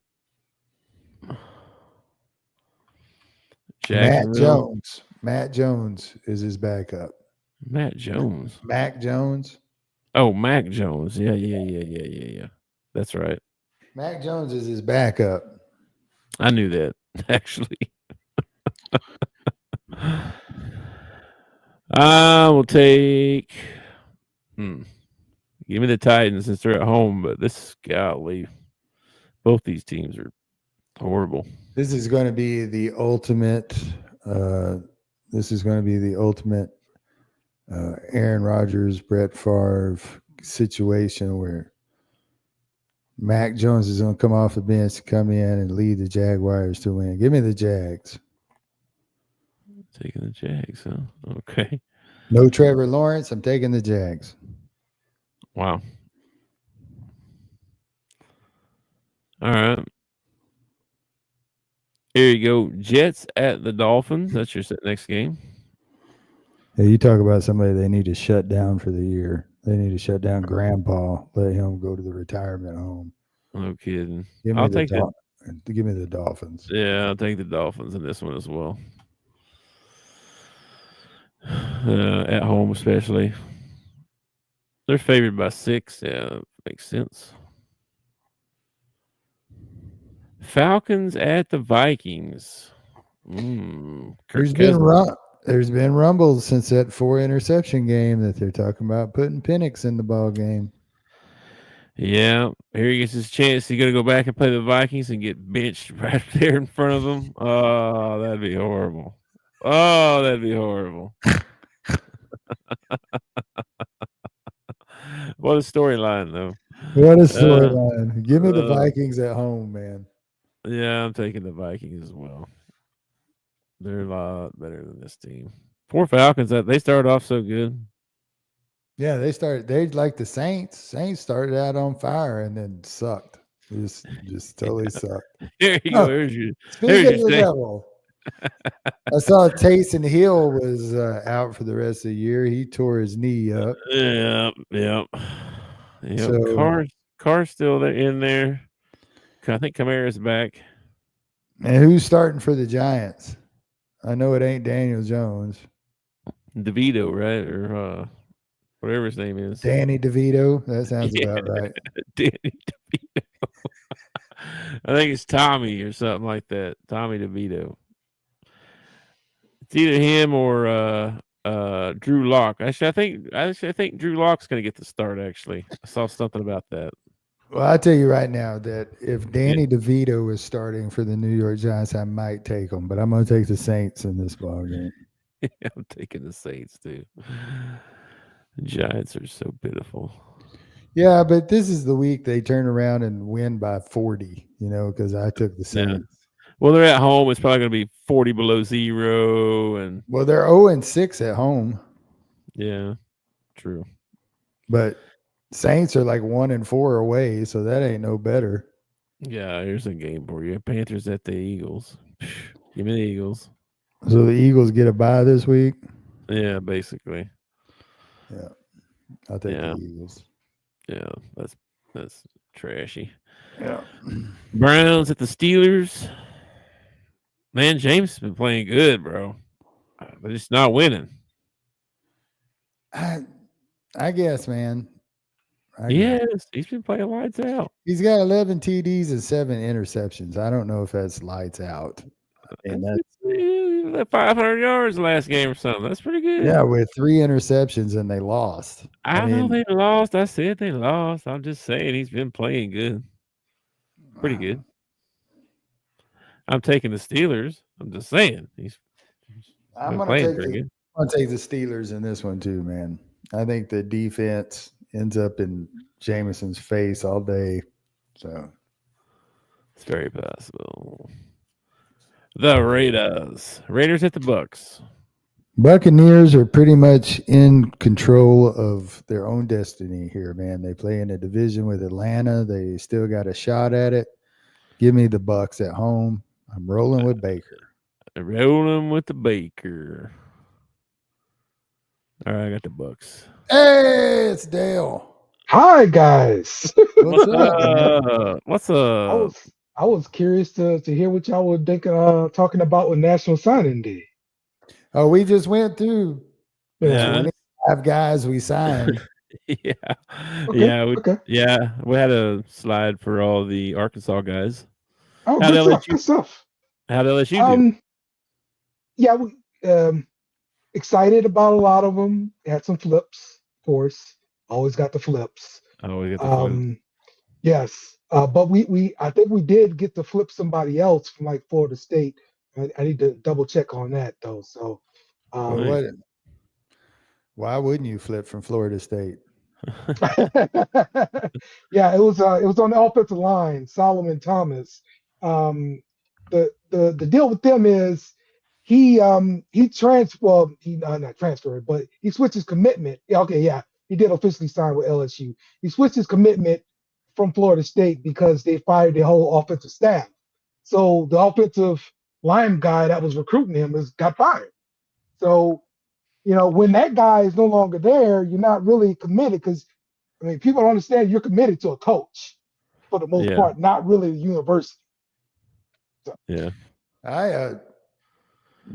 Matt Jacksonville. Jones. Matt Jones is his backup. Matt Jones. Mac Jones. Oh, Mac Jones. Yeah. That's right. Mac Jones is his backup. I knew that, actually. I will take. Give me the Titans since they're at home, but this golly, both these teams are horrible. This is going to be the ultimate. This is going to be the ultimate Aaron Rodgers, Brett Favre situation where Mac Jones is going to come off the bench to come in and lead the Jaguars to win. Give me the Jags. Taking the Jags, huh? Okay. No Trevor Lawrence. I'm taking the Jags. Wow. All right. Here you go. Jets at the Dolphins. That's your next game. Yeah, you talk about somebody they need to shut down for the year. They need to shut down Grandpa. Let him go to the retirement home. No kidding. Give me the Dolphins. Yeah, I'll take the Dolphins in this one as well. At home, especially. They're favored by 6. Yeah, makes sense. Falcons at the Vikings. There's been rumbles since that 4 interception game that they're talking about putting Penix in the ball game. Yeah, here he gets his chance. He's going to go back and play the Vikings and get benched right there in front of him. Oh, that'd be horrible. Oh, that'd be horrible. What a storyline, though. What a storyline. Give me the Vikings at home, man. Yeah, I'm taking the Vikings as well. They're a lot better than this team. Poor Falcons. They started off so good. Yeah, they like the Saints. Saints started out on fire and then sucked. Just totally sucked. Here you go. Here's your the devil. I saw Taysom Hill was out for the rest of the year. He tore his knee up. Yeah. So, Carr's still in there. I think Kamara's back. And who's starting for the Giants? I know it ain't Daniel Jones. DeVito, right? Or whatever his name is. Danny DeVito. That sounds about right. Danny DeVito. I think it's Tommy or something like that. Tommy DeVito. It's either him or Drew Lock. Actually, I think Drew Lock's going to get the start. Actually, I saw something about that. Well, I'll tell you right now that if Danny DeVito is starting for the New York Giants, I might take him, but I'm going to take the Saints in this ball game. I'm taking the Saints too. The Giants are so pitiful. Yeah, but this is the week they turn around and win by 40, because I took the Saints. Yeah. Well, they're at home. It's probably going to be 40 below 0. Well, they're 0-6 at home. Yeah, true. But Saints are like 1-4 away, so that ain't no better. Yeah, here's a game for you. Panthers at the Eagles. Give me the Eagles. So the Eagles get a bye this week? Yeah, basically. Yeah. I'll take Yeah. the Eagles. Yeah. That's trashy. Yeah. Browns at the Steelers. Man, James has been playing good, bro. But just not winning. I guess, man. I guess. Yes, he's been playing lights out. He's got 11 TDs and 7 interceptions. I don't know if that's lights out. And that's 500 yards last game or something. That's pretty good. with 3 interceptions and they lost. I know they lost. I said they lost. I'm just saying he's been playing good. Pretty good. I'm taking the Steelers. I'm just saying he's I'm been gonna playing pretty good. take the Steelers in this one too, man. I think the defense ends up in Jameson's face all day. So It's very possible. The Raiders at the Bucks. Buccaneers are pretty much in control of their own destiny here, man. They play in a division with Atlanta. They still got a shot at it. Give me the Bucks at home. I'm rolling with Baker. Rolling with the Baker. All right, I got the Bucks. Hey, it's Dale. Hi guys. What's up? What's up? I was curious to hear what y'all were thinking, talking about with National Signing Day. Oh, we just went through Yeah. 25 guys we signed. Yeah. Okay. We had a slide for all the Arkansas guys. Oh, How'd good stuff. How'd LSU do? Yeah, we excited about a lot of them. Had some flips, of course. Always got the flips. Oh, we got the flips. Yes. But I think we did get to flip somebody else from like Florida State. I need to double check on that though. So why wouldn't you flip from Florida State? Yeah, it was on the offensive line, Solomon Thomas. The deal with them is he not transferred, but he switched his commitment. Yeah, okay, yeah, he did officially sign with LSU. He switched his commitment from Florida State because they fired the whole offensive staff. So the offensive line guy that was recruiting him got fired. So, when that guy is no longer there, you're not really committed because, people don't understand you're committed to a coach for the most part, not really the university. So. Yeah.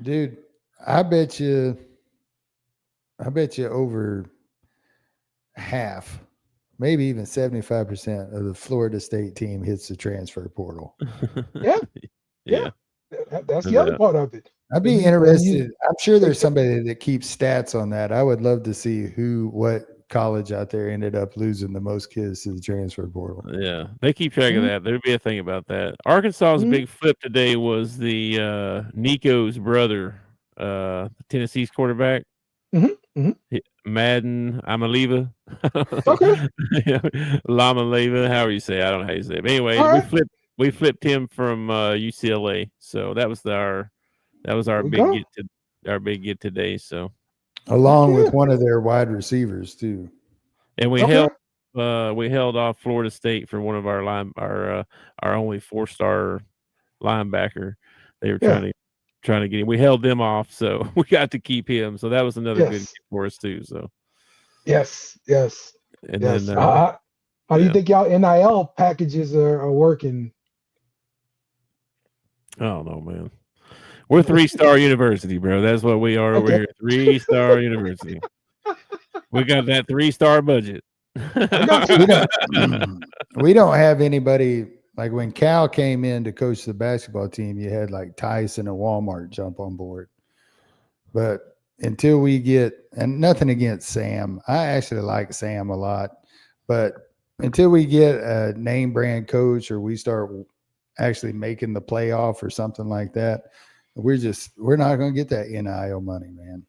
Dude, I bet you over half, maybe even 75% of the Florida State team hits the transfer portal. Yeah. That's the other part of it. I'd be interested. I'm sure there's somebody that keeps stats on that. I would love to see what college out there ended up losing the most kids to the transfer portal. Yeah, they keep track of that. There'd be a thing about that. Arkansas's big flip today was the Nico's brother, Tennessee's quarterback. Madden Amaleva. Okay. Lamaleva, however you say it. I don't know how you say it. But anyway, we flipped him from UCLA. So that was our big get today. So along with one of their wide receivers too. And we held off Florida State for one of our only 4-star linebacker. They were trying to get him. We held them off, so we got to keep him. So that was another good get for us too. So yes. And yes. then how do you think y'all NIL packages are working? I don't know, man. We're 3-star university, bro. That's what we are over here. 3-star university. We got that 3-star budget. We don't have anybody like when Cal came in to coach the basketball team, you had like Tyson and Walmart jump on board. But until we get, and nothing against Sam, I actually like Sam a lot, but until we get a name brand coach or we start actually making the playoff or something like that, we're not going to get that NIL money, man.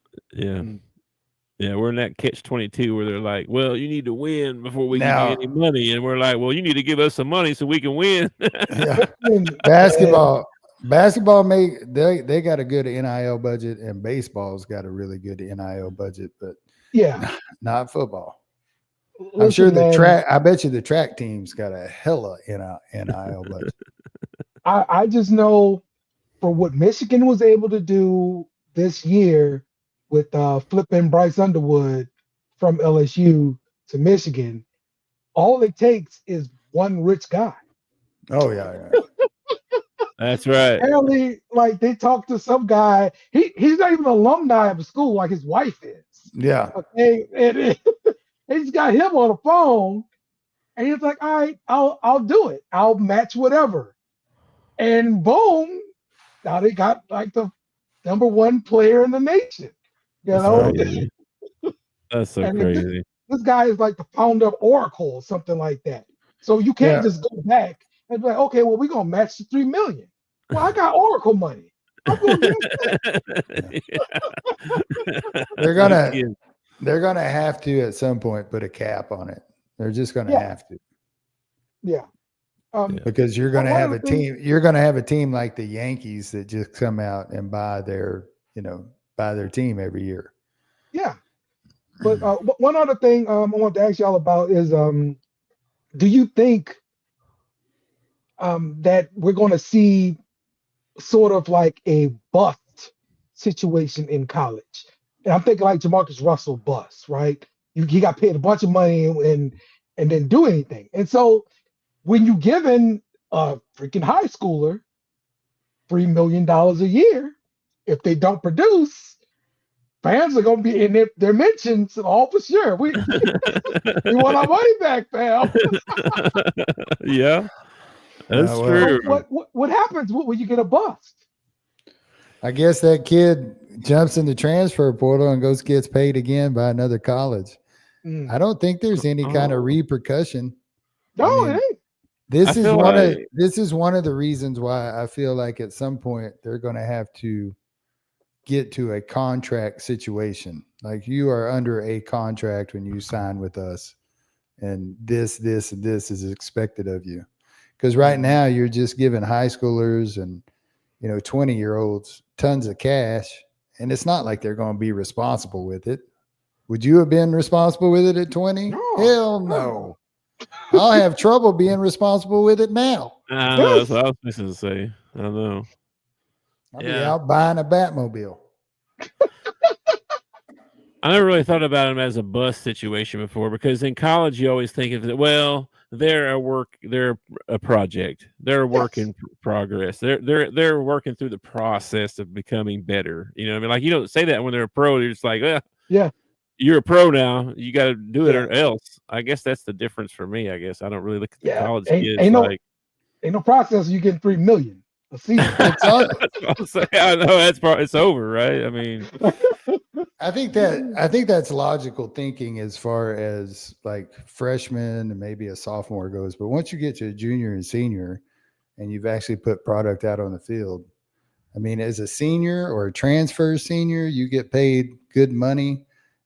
Yeah, we're in that catch-22 where they're like, well, you need to win before we give you any money. And we're like, well, you need to give us some money so we can win. Basketball they got a good NIL budget, and baseball's got a really good NIL budget, but not football. I'm sure I bet you the track team's got a hella NIL budget. I just know for what Michigan was able to do this year with flipping Bryce Underwood from LSU to Michigan, all it takes is one rich guy. Oh yeah. That's right. Apparently, like they talked to some guy. He's not even an alumni of the school, like his wife is. Yeah. Okay, and they just got him on the phone, and he's like, "All right, I'll do it. I'll match whatever." And boom, now they got like the number one player in the nation. You That's know, crazy. That's so and crazy. this guy is like the founder of Oracle or something like that. So you can't just go back and be like, okay, well, we're gonna match the $3 million. Well, I got Oracle money. I'm gonna do it. They're gonna have to at some point put a cap on it. They're just gonna have to. Yeah. Because you're gonna have a team. You're gonna have a team like the Yankees that just come out and buy their team every year. Yeah. But one other thing I want to ask y'all about is, do you think that we're going to see sort of like a bust situation in college? And I'm thinking like Jamarcus Russell bust, right? He got paid a bunch of money and didn't do anything. And so when you giving a freaking high schooler $3 million a year, if they don't produce, fans are going to be in their mentions all for sure. We want our money back, pal. Yeah, that's true. What happens when you get a bust? I guess that kid jumps in the transfer portal and gets paid again by another college. I don't think there's any kind of repercussion. No, it ain't. This is one of the reasons why I feel like at some point they're going to have to get to a contract situation. Like you are under a contract when you sign with us, and this is expected of you. Because right now you're just giving high schoolers and 20-year-olds tons of cash, and it's not like they're going to be responsible with it. Would you have been responsible with it at 20? No. Hell no. I'll have trouble being responsible with it now. I know, that's what I was fixing to say. I know. I'll be out buying a Batmobile. I never really thought about them as a bus situation before, because in college you always think of it, well, they're a project. They're a work in progress. They're working through the process of becoming better. You know what I mean? Like, you don't say that when they're a pro. You're just like, yeah, you're a pro now. You got to do it or else. I guess that's the difference for me. I guess I don't really look at the college kids ain't no process. You get $3 million a season. I know it's over, right? I mean, I think that's logical thinking as far as like freshman and maybe a sophomore goes. But once you get to a junior and senior, and you've actually put product out on the field, I mean, as a senior or a transfer senior, you get paid good money.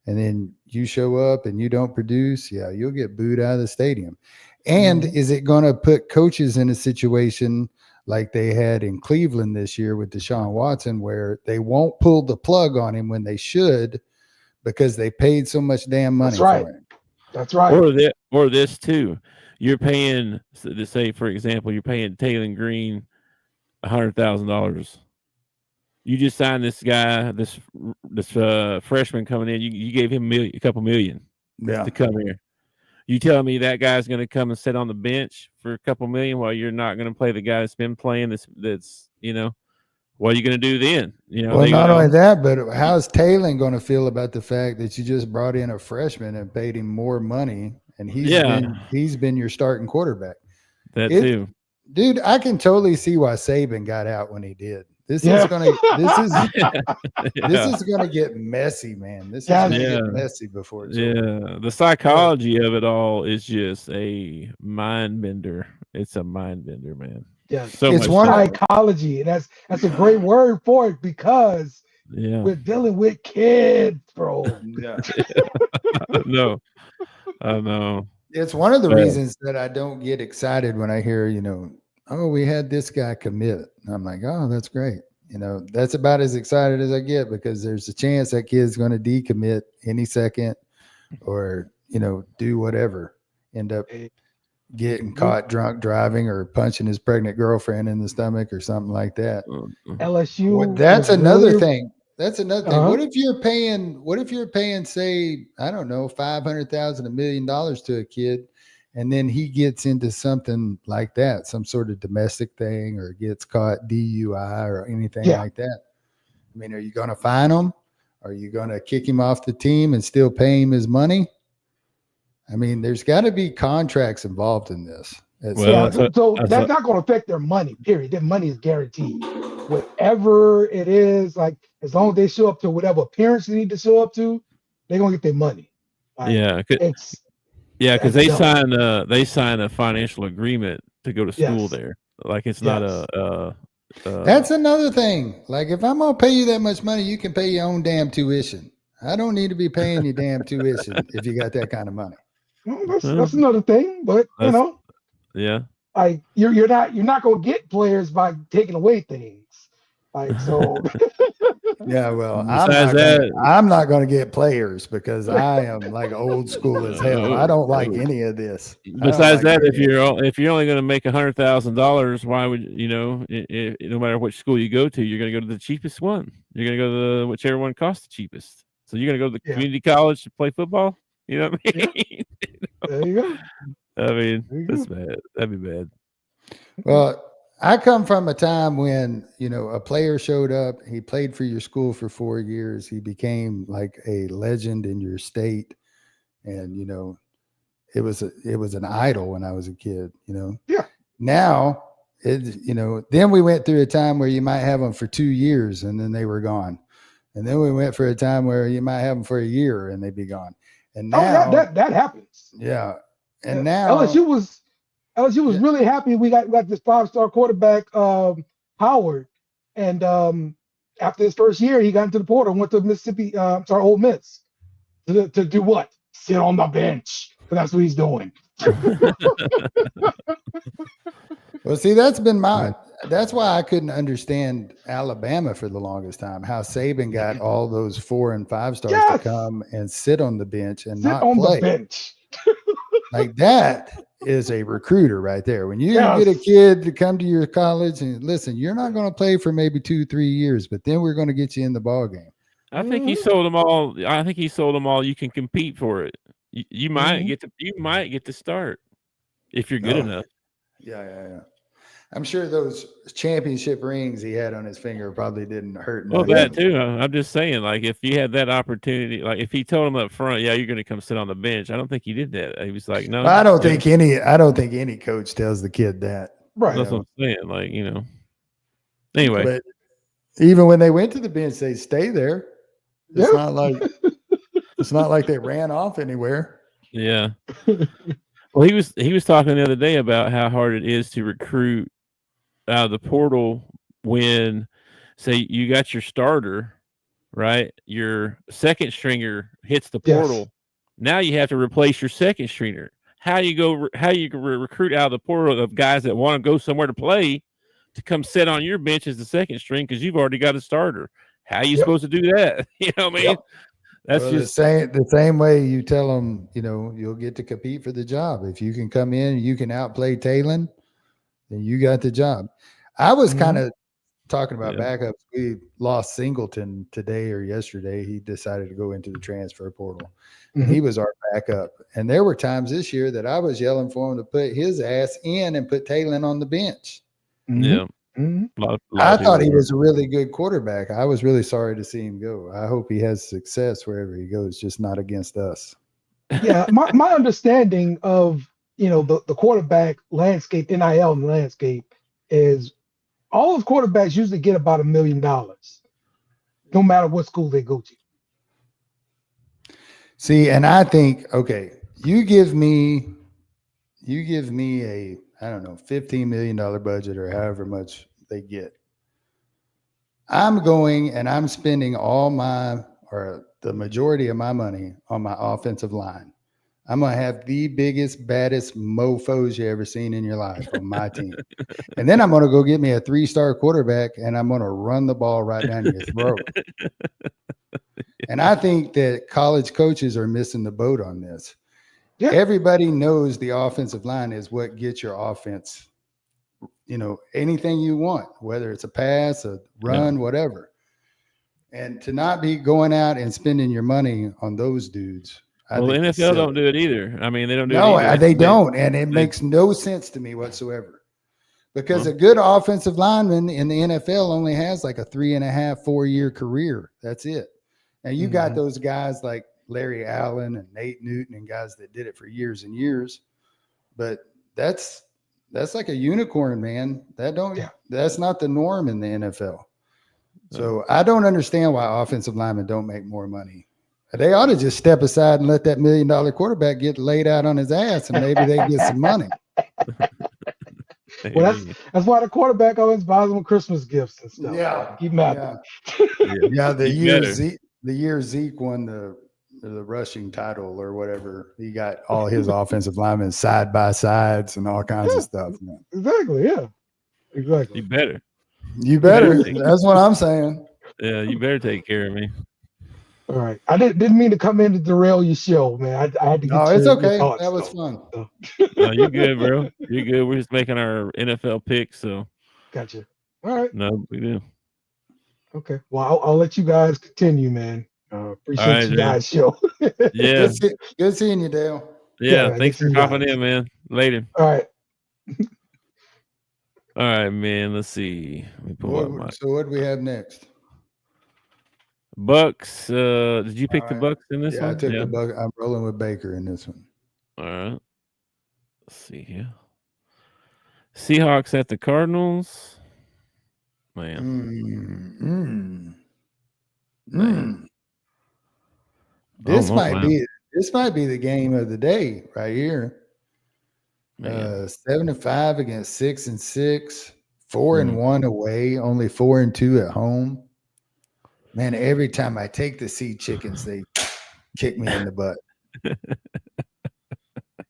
And then you show up and you don't produce, you'll get booed out of the stadium. And is it going to put coaches in a situation like they had in Cleveland this year with Deshaun Watson, where they won't pull the plug on him when they should because they paid so much damn money for him? That's right. Or this too. You're paying, say, for example, you're paying Taylor Green $100,000. You just signed this guy, this freshman coming in. You gave him a couple million to come here. You telling me that guy's going to come and sit on the bench for a couple million while you're not going to play the guy that's been playing? That's what are you going to do then? Well, not only that, but how's Taylor going to feel about the fact that you just brought in a freshman and paid him more money, and he's been your starting quarterback? Too, dude. I can totally see why Saban got out when he did. This is gonna get messy, man. This is gonna get messy before it's over. The psychology of it all is just a mind bender. It's a mind bender, man. Yeah, it's one psychology. That's a great word for it, because we're dealing with kids, bro. No, I know. It's one of the reasons that I don't get excited when I hear, oh, we had this guy commit. And I'm like, oh, that's great. That's about as excited as I get, because there's a chance that kid's going to decommit any second or, do whatever, end up getting caught drunk driving or punching his pregnant girlfriend in the stomach or something like that. LSU. That's another thing. That's another thing. What if you're paying, say, I don't know, $500,000, $1 million to a kid, and then he gets into something like that, some sort of domestic thing, or gets caught DUI or anything like that? I mean, are you going to fine him? Are you going to kick him off the team and still pay him his money? I mean, there's got to be contracts involved in this. So that's not going to affect their money, period. Their money is guaranteed. Whatever it is, like, as long as they show up to whatever appearance they need to show up to, they're going to get their money. Like, because they sign a financial agreement to go to school there. Like, it's not that's another thing. Like, if I'm going to pay you that much money, you can pay your own damn tuition. I don't need to be paying you damn tuition if you got that kind of money. Well, that's another thing, but like you're not going to get players by taking away things. Like, so. Yeah, well, I'm not going to get players because I am like old school as hell. I don't like any of this. Besides that, if you're only going to make $100,000, why would no matter which school you go to, you're going to go to the cheapest one. You're going to go to whichever one costs the cheapest. So you're going to go to the community college to play football. You know what I mean? Yeah. There you go. I mean, that's bad. That'd be bad. Well, I come from a time when, a player showed up, he played for your school for 4 years. He became like a legend in your state. And, it was an idol when I was a kid, Yeah. Now, then we went through a time where you might have them for 2 years and then they were gone. And then we went for a time where you might have them for a year and they'd be gone. And now that happens. Yeah. And now LSU was really happy we got this 5-star quarterback, Howard. And after his first year, he got into the portal and went to Ole Miss. To do what? Sit on the bench. But that's what he's doing. Well, see, that's why I couldn't understand Alabama for the longest time, how Saban got all those 4 and 5 stars to come and sit on the bench and not play. The bench. Like, that is a recruiter right there. When you get a kid to come to your college and listen, you're not going to play for maybe 2-3 years, but then we're going to get you in the ball game. I think he sold them all. You can compete for it. You might get to start if you're good enough. Yeah. I'm sure those championship rings he had on his finger probably didn't hurt. Well, that too. I'm just saying, like, if you had that opportunity, like if he told him up front, you're going to come sit on the bench. I don't think he did that. He was like, no. I don't think any coach tells the kid that. Right. That's what I'm saying. Like, Anyway, but even when they went to the bench, they stay there. It's not like they ran off anywhere. Yeah. Well, he was talking the other day about how hard it is to recruit out of the portal when, say, you got your starter, right? Your second stringer hits the portal. Yes. Now you have to replace your second stringer. How you recruit out of the portal of guys that want to go somewhere to play to come sit on your bench as the second string because you've already got a starter? How are you supposed to do that? You know what I mean? Yep. That's just the same way you tell them, you'll get to compete for the job. If you can come in, you can outplay Talon, then you got the job. I was kind of talking about backups. We lost Singleton today or yesterday. He decided to go into the transfer portal. Mm-hmm. He was our backup. And there were times this year that I was yelling for him to put his ass in and put Talon on the bench. Mm-hmm. Yeah. Mm-hmm. I thought he was a really good quarterback. I was really sorry to see him go. I hope he has success wherever he goes, just not against us. Yeah, my understanding of the quarterback landscape, NIL landscape, is all of quarterbacks usually get about $1 million, no matter what school they go to. See, and I think, okay, you give me a, I don't know, $15 million budget or however much they get. I'm going and I'm spending the majority of my money on my offensive line. I'm going to have the biggest, baddest mofos you ever seen in your life on my team. And then I'm going to go get me a 3-star quarterback and I'm going to run the ball right down your throat. And I think that college coaches are missing the boat on this. Yeah. Everybody knows the offensive line is what gets your offense, anything you want, whether it's a pass, a run, whatever. And to not be going out and spending your money on those dudes. I Well, the think is NFL silly. don't do it either. I mean, they don't do No, it either. they don't. And it they- makes no sense to me whatsoever. Because Huh? a good offensive lineman in the NFL only has like a 3.5, 4-year career. That's it. And you got those guys like Larry Allen and Nate Newton and guys that did it for years and years. But that's like a unicorn, man. That's not the norm in the NFL. So I don't understand why offensive linemen don't make more money. They ought to just step aside and let that $1 million quarterback get laid out on his ass, and maybe they get some money. Well, that's why the quarterback always buys them Christmas gifts and stuff. Yeah, Keep them happy. Yeah. The You year Zeke won the rushing title or whatever, he got all his offensive linemen side by sides and all kinds of stuff. Man. Exactly. Yeah. Exactly. You better. You better. That's what I'm saying. Yeah, you better take care of me. All right. I didn't mean to come in to derail your show, man. I had to get No, it's your okay. thoughts, That was though. fun. No, you're good, bro. You're good. We're just making our NFL picks, so Gotcha. All right. no, we do. Okay. Well, I'll let you guys continue, man. Appreciate right, you man. guys' show. Yeah, Good seeing you, Dale. yeah. man, Thanks good for seeing you dropping guys. in, man. Later. All right. All right, man. Let's see. Let me pull up my So what do we have next? Bucks. Did you pick All the right. Bucks in this Yeah, one? I took the Buck. I'm rolling with Baker in this one. All right. Let's see here. Seahawks at the Cardinals. Man. This Oh, might wow. be the game of the day right here. Man. 7-5 against 6-6, 4-1 away, only 4-2 at home. Man, every time I take the Sea Chickens, they kick me in the butt.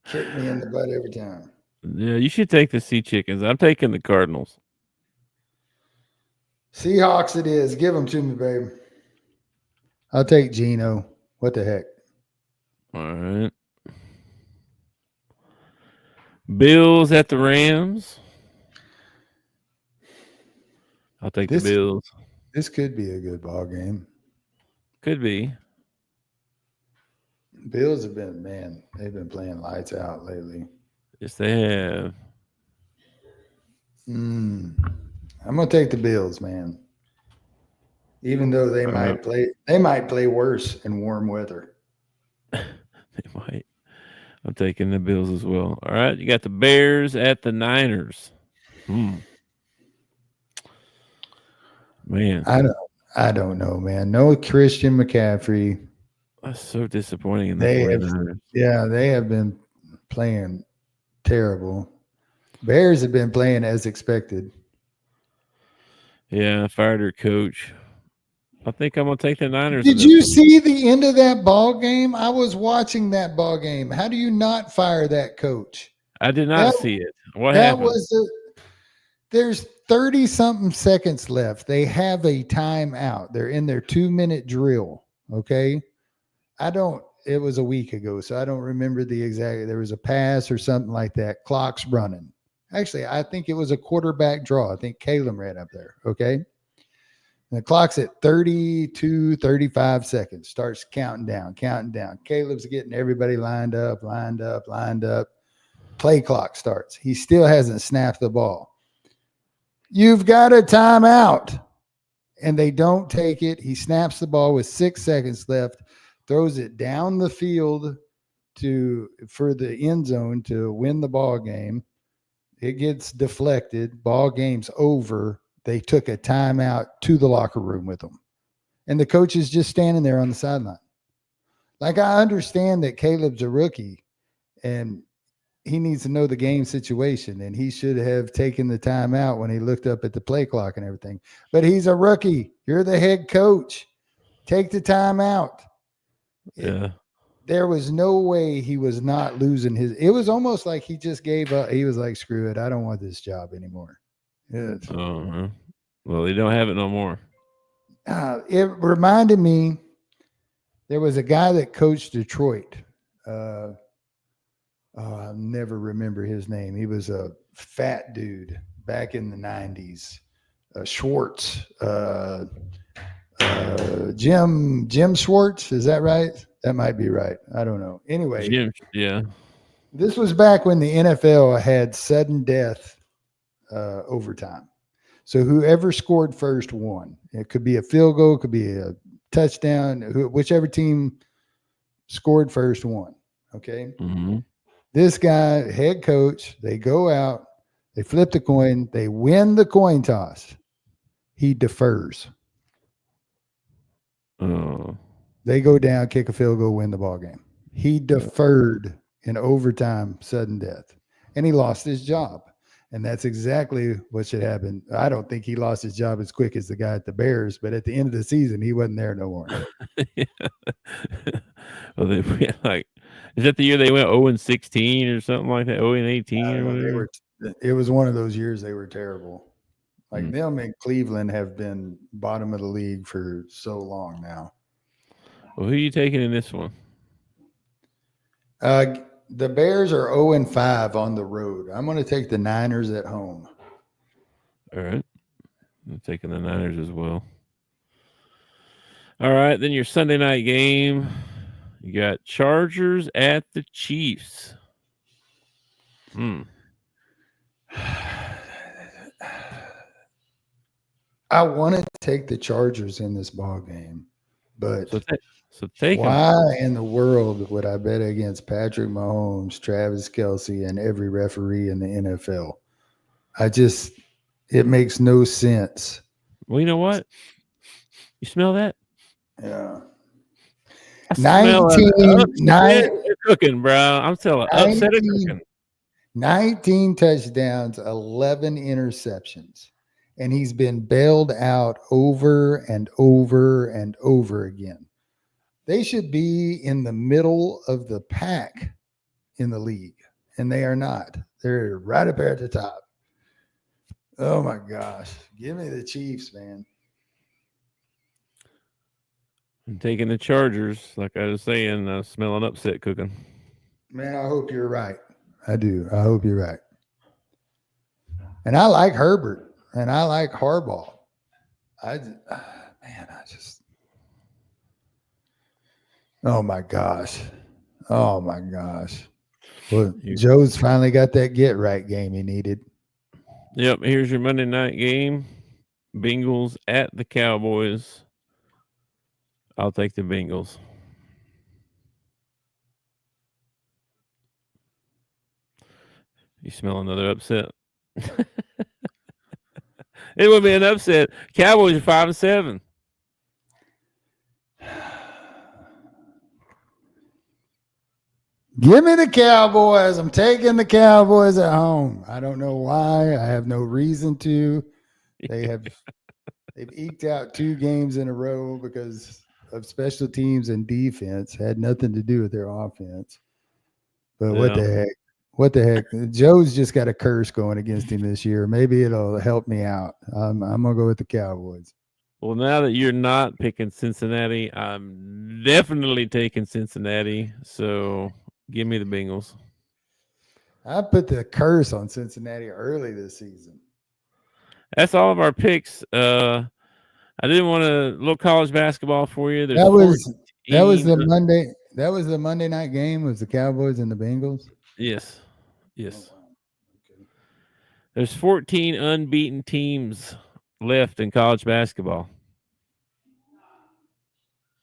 Kick me in the butt every time. Yeah, you should take the Sea Chickens. I'm taking the Cardinals. Seahawks it is. Give them to me, baby. I'll take Geno. What the heck? All right. Bills at the Rams. I'll take the Bills. This could be a good ball game. Could be. Bills have been, man, they've been playing lights out lately. Yes, they have. I'm gonna take the Bills, man. Even though they might play worse in warm weather. They might. I'm taking the Bills as well. All right, you got the Bears at the Niners. Man, I don't know, man. No Christian McCaffrey. that's so disappointing in the 49ers. They have been playing terrible. Bears have been playing as expected. Yeah, fired their coach. I think I'm gonna take the Niners. Did you see the end of that ball game? I was watching that ball game. How do you not fire that coach? I did not see it. What happened? There's 30-something seconds left. They have a timeout. They're in their 2-minute drill. Okay. It was a week ago, so I don't remember the exact. There was a pass or something like that. Clock's running. Actually, I think it was a quarterback draw. I think Caleb ran up there. Okay. And the clock's at 32, 35 seconds. Starts counting down. Caleb's getting everybody lined up. Play clock starts. He still hasn't snapped the ball. You've got a timeout. And they don't take it. He snaps the ball with 6 seconds left, throws it down the field for the end zone to win the ball game. It gets deflected. Ball game's over. They took a timeout to the locker room with them. And the coach is just standing there on the sideline. Like, I understand that Caleb's a rookie and he needs to know the game situation, and he should have taken the timeout when he looked up at the play clock and everything. But he's a rookie. You're the head coach. Take the timeout. Yeah. There was no way he was not losing his. It was almost like he just gave up. He was like, screw it. I don't want this job anymore. Uh-huh. Well, they don't have it no more. It reminded me, there was a guy that coached Detroit. I'll never remember his name. He was a fat dude back in the 90s. Schwartz. Jim Schwartz. Is that right? That might be right. I don't know. Anyway, Jim, yeah. this was back when the NFL had sudden death overtime. So whoever scored first won. It could be a field goal, it could be a touchdown. Whichever team scored first won. Okay. Mm-hmm. This guy, head coach, they go out, they flip the coin, they win the coin toss. He defers. Oh. They go down, kick a field goal, win the ball game. He deferred in overtime, sudden death, and he lost his job. And that's exactly what should happen. I don't think he lost his job as quick as the guy at the Bears, but at the end of the season, he wasn't there no more. Well, they went like, is that the year they went 0-16 or something like that? 0-18 or whatever? It was one of those years they were terrible. Like Hmm. them in Cleveland have been bottom of the league for so long now. Well, who are you taking in this one? The Bears are 0-5 on the road. I'm going to take the Niners at home. All right. I'm taking the Niners as well. All right. Then your Sunday night game, you got Chargers at the Chiefs. I want to take the Chargers in this ball game, but so take why them. in the world would I bet against Patrick Mahomes, Travis Kelce, and every referee in the NFL? It makes no sense. Well, you know what? You smell that? Yeah. I smell 19 cooking, bro. I'm telling upset of cooking. 19 touchdowns, 11 interceptions. And he's been bailed out over and over and over again. They should be in the middle of the pack in the league, and they are not. They're right up there at the top. Oh, my gosh. Give me the Chiefs, man. I'm taking the Chargers. Like I was saying, smelling upset cooking. Man, I hope you're right. I do. I hope you're right. And I like Herbert. And I like Harbaugh. Oh my gosh. Oh my gosh. Well, Joe's finally got that get right game he needed. Yep. Here's your Monday night game. Bengals at the Cowboys. I'll take the Bengals. You smell another upset? It would be an upset. Cowboys are 5-7. Give me the Cowboys. I'm taking the Cowboys at home. I don't know why. I have no reason to. They've eked out 2 games in a row because of special teams and defense. Had nothing to do with their offense. But what the heck? What the heck? Joe's just got a curse going against him this year. Maybe it'll help me out. I'm going to go with the Cowboys. Well, now that you're not picking Cincinnati, I'm definitely taking Cincinnati. So give me the Bengals. I put the curse on Cincinnati early this season. That's all of our picks. I didn't want a little college basketball for you. That was the Monday. That was the Monday night game. Was the Cowboys and the Bengals? Yes. Yes. Oh, wow. Okay. There's 14 unbeaten teams left in college basketball.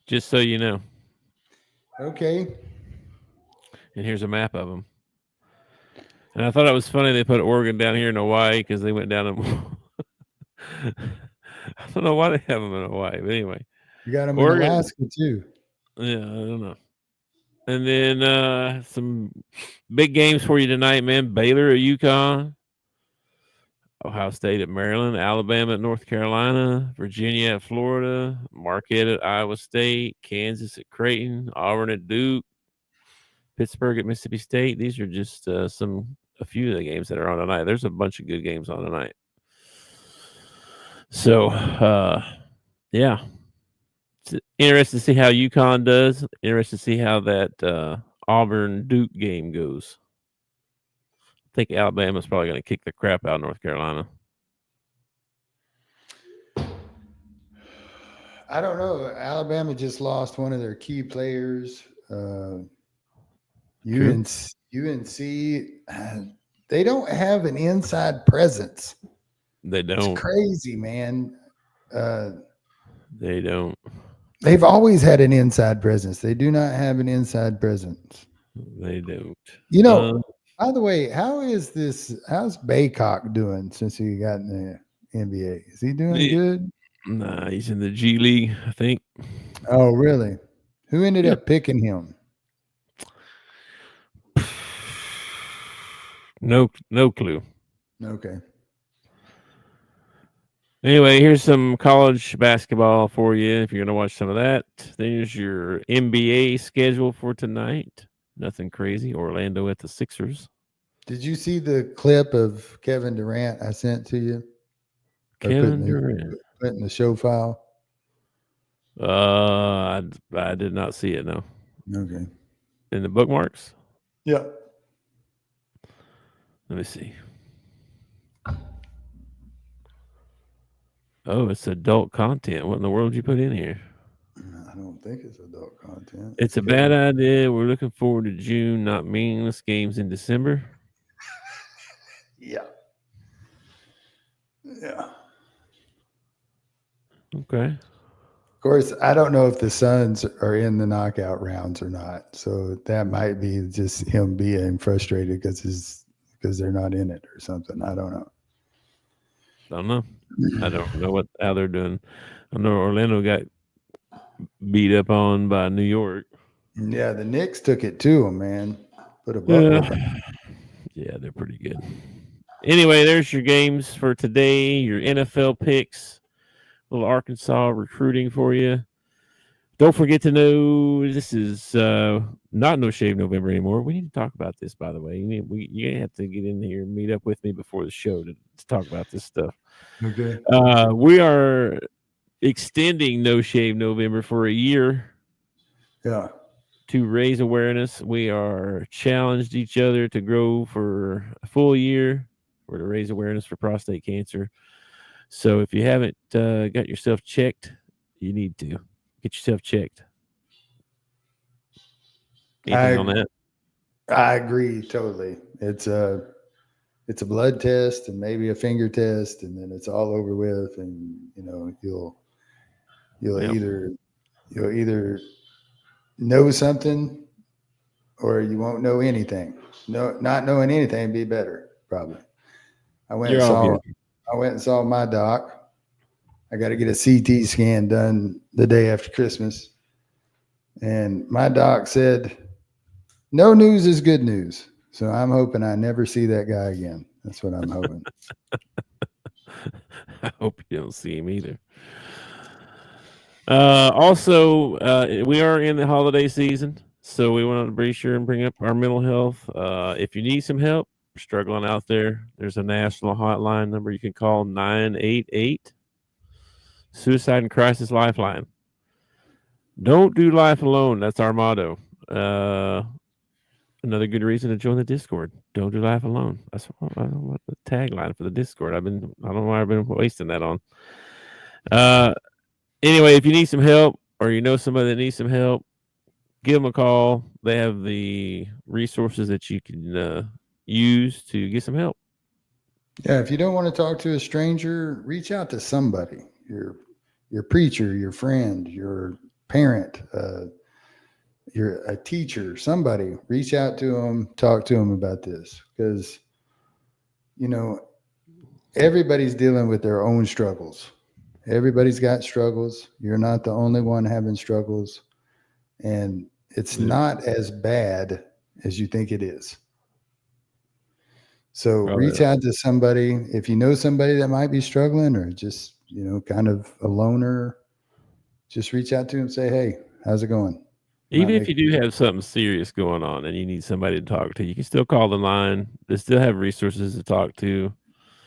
Just so you know. Okay. And here's a map of them. And I thought it was funny they put Oregon down here in Hawaii because they went down and I don't know why they have them in Hawaii, but anyway. You got them Oregon, in Alaska too. Yeah, I don't know. And then some big games for you tonight, man. Baylor at UConn, Ohio State at Maryland, Alabama at North Carolina, Virginia at Florida, Marquette at Iowa State, Kansas at Creighton, Auburn at Duke, Pittsburgh at Mississippi State. These are just a few of the games that are on tonight. There's a bunch of good games on tonight. So, yeah. It's interesting to see how UConn does. Interesting to see how that Auburn-Duke game goes. I think Alabama's probably going to kick the crap out of North Carolina. I don't know. Alabama just lost one of their key players. UNC, they don't have an inside presence. They It's don't. crazy, man. They don't. They've always had an inside presence. They do not have an inside presence. They don't. You know, by the way, how's Baycock doing since he got in the NBA? Is he doing good? Nah, he's in the G League, I think. Oh, really? Who ended up picking him? No clue. Okay. Anyway, here's some college basketball for you. If you're going to watch some of that, there's your NBA schedule for tonight. Nothing crazy. Orlando at the Sixers. Did you see the clip of Kevin Durant I sent to you? Kevin Durant. Put in the show file. I did not see it. No. Okay. In the bookmarks. Yeah. Let me see. Oh, it's adult content. What in the world did you put in here? I don't think it's adult content. It's a bad idea. We're looking forward to June, not meaningless games in December. Yeah. Yeah. Okay. Of course, I don't know if the Suns are in the knockout rounds or not. So that might be just him being frustrated because they're not in it or something. I don't know. I don't know how they're doing. I know Orlando got beat up on by New York. Yeah, the Knicks took it to them, man. Put a bucket. Yeah, they're pretty good. Anyway, there's your games for today. Your NFL picks. A little Arkansas recruiting for you. Don't forget to know this is not No Shave November anymore. We need to talk about this, by the way. You have to get in here and meet up with me before the show to talk about this stuff. Okay. We are extending No Shave November for a year. Yeah. To raise awareness. We are challenged each other to grow for a full year or to raise awareness for prostate cancer. So if you haven't got yourself checked, you need to get yourself checked. Anything on that? I agree totally. It's a blood test and maybe a finger test, and then it's all over with. And you'll either know something or you won't know anything. No, not knowing anything be better probably. I went and saw my doc. I got to get a CT scan done the day after Christmas. And my doc said, no news is good news. So I'm hoping I never see that guy again. That's what I'm hoping. I hope you don't see him either. Also, we are in the holiday season, so we want to be sure and bring up our mental health. If you need some help, struggling out there, there's a national hotline number you can call, 988 Suicide and Crisis Lifeline. Don't do life alone. That's our motto. Another good reason to join the Discord. Don't do life alone. That's I don't know what the tagline for the Discord. I don't know why I've been wasting that on. Anyway, if you need some help or you know somebody that needs some help, give them a call. They have the resources that you can use to get some help. Yeah, if you don't want to talk to a stranger, reach out to somebody. Your preacher, your friend, your parent, you're a teacher, somebody. Reach out to them, talk to them about this, because everybody's dealing with their own struggles. Everybody's got struggles. You're not the only one having struggles, and it's not as bad as you think it is. So reach out to somebody. If you know somebody that might be struggling or just, kind of a loner, just reach out to them and say, hey, how's it going? Even if you do have something serious going on and you need somebody to talk to, you can still call the line. They still have resources to talk to.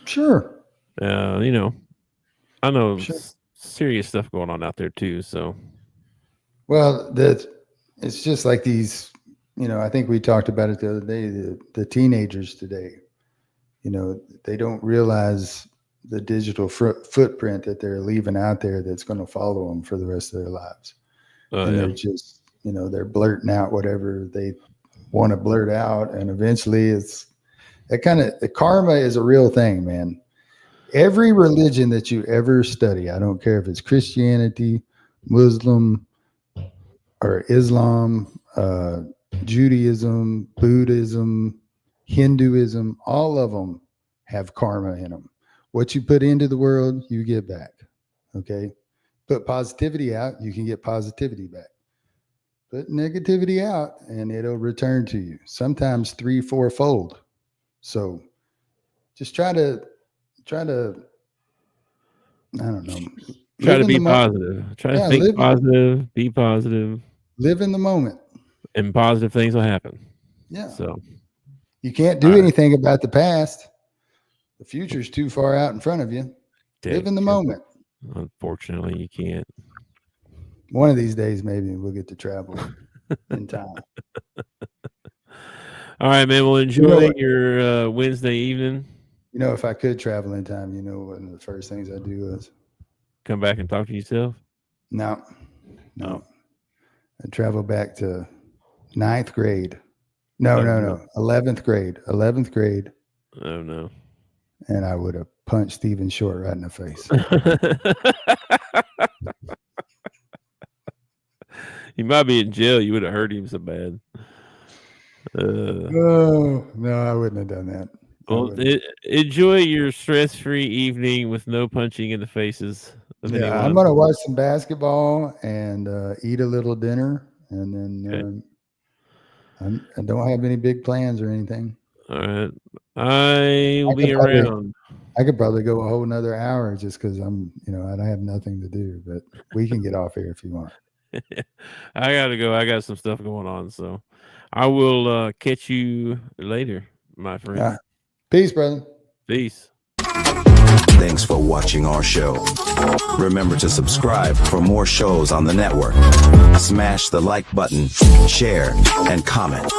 Sure. I know serious stuff going on out there too. So, well, it's just like these, I think we talked about it the other day, the teenagers today, they don't realize the digital footprint that they're leaving out there that's going to follow them for the rest of their lives. They're just, they're blurting out whatever they want to blurt out. And eventually the karma is a real thing, man. Every religion that you ever study, I don't care if it's Christianity, Muslim, or Islam, Judaism, Buddhism, Hinduism, all of them have karma in them. What you put into the world, you get back. Okay. Put positivity out, you can get positivity back. Put negativity out and it'll return to you. Sometimes 3-4 fold. So just try to, I don't know. Try to be positive. Try to think positive, be positive. Live in the moment. And positive things will happen. Yeah. So you can't do anything about the past. The future's too far out in front of you. Live in the moment. Unfortunately, you can't. One of these days, maybe we'll get to travel in time. All right, man. Well, enjoy your Wednesday evening. If I could travel in time, one of the first things I do is come back and talk to yourself. No. I travel back to 9th grade. No. 11th grade. Oh, no. And I would have punched Stephen Short right in the face. He might be in jail. You would have hurt him so bad. No, I wouldn't have done that. Well, enjoy your stress-free evening with no punching in the faces of anyone. I'm going to watch some basketball and eat a little dinner. And then I don't have any big plans or anything. All right. I will be around. I could probably go a whole nother hour just because I'm, I have nothing to do, but we can get off here if you want. I got to go. I got some stuff going on. So I will catch you later, my friend. Peace, brother. Peace. Thanks for watching our show. Remember to subscribe for more shows on the network. Smash the like button, share, and comment.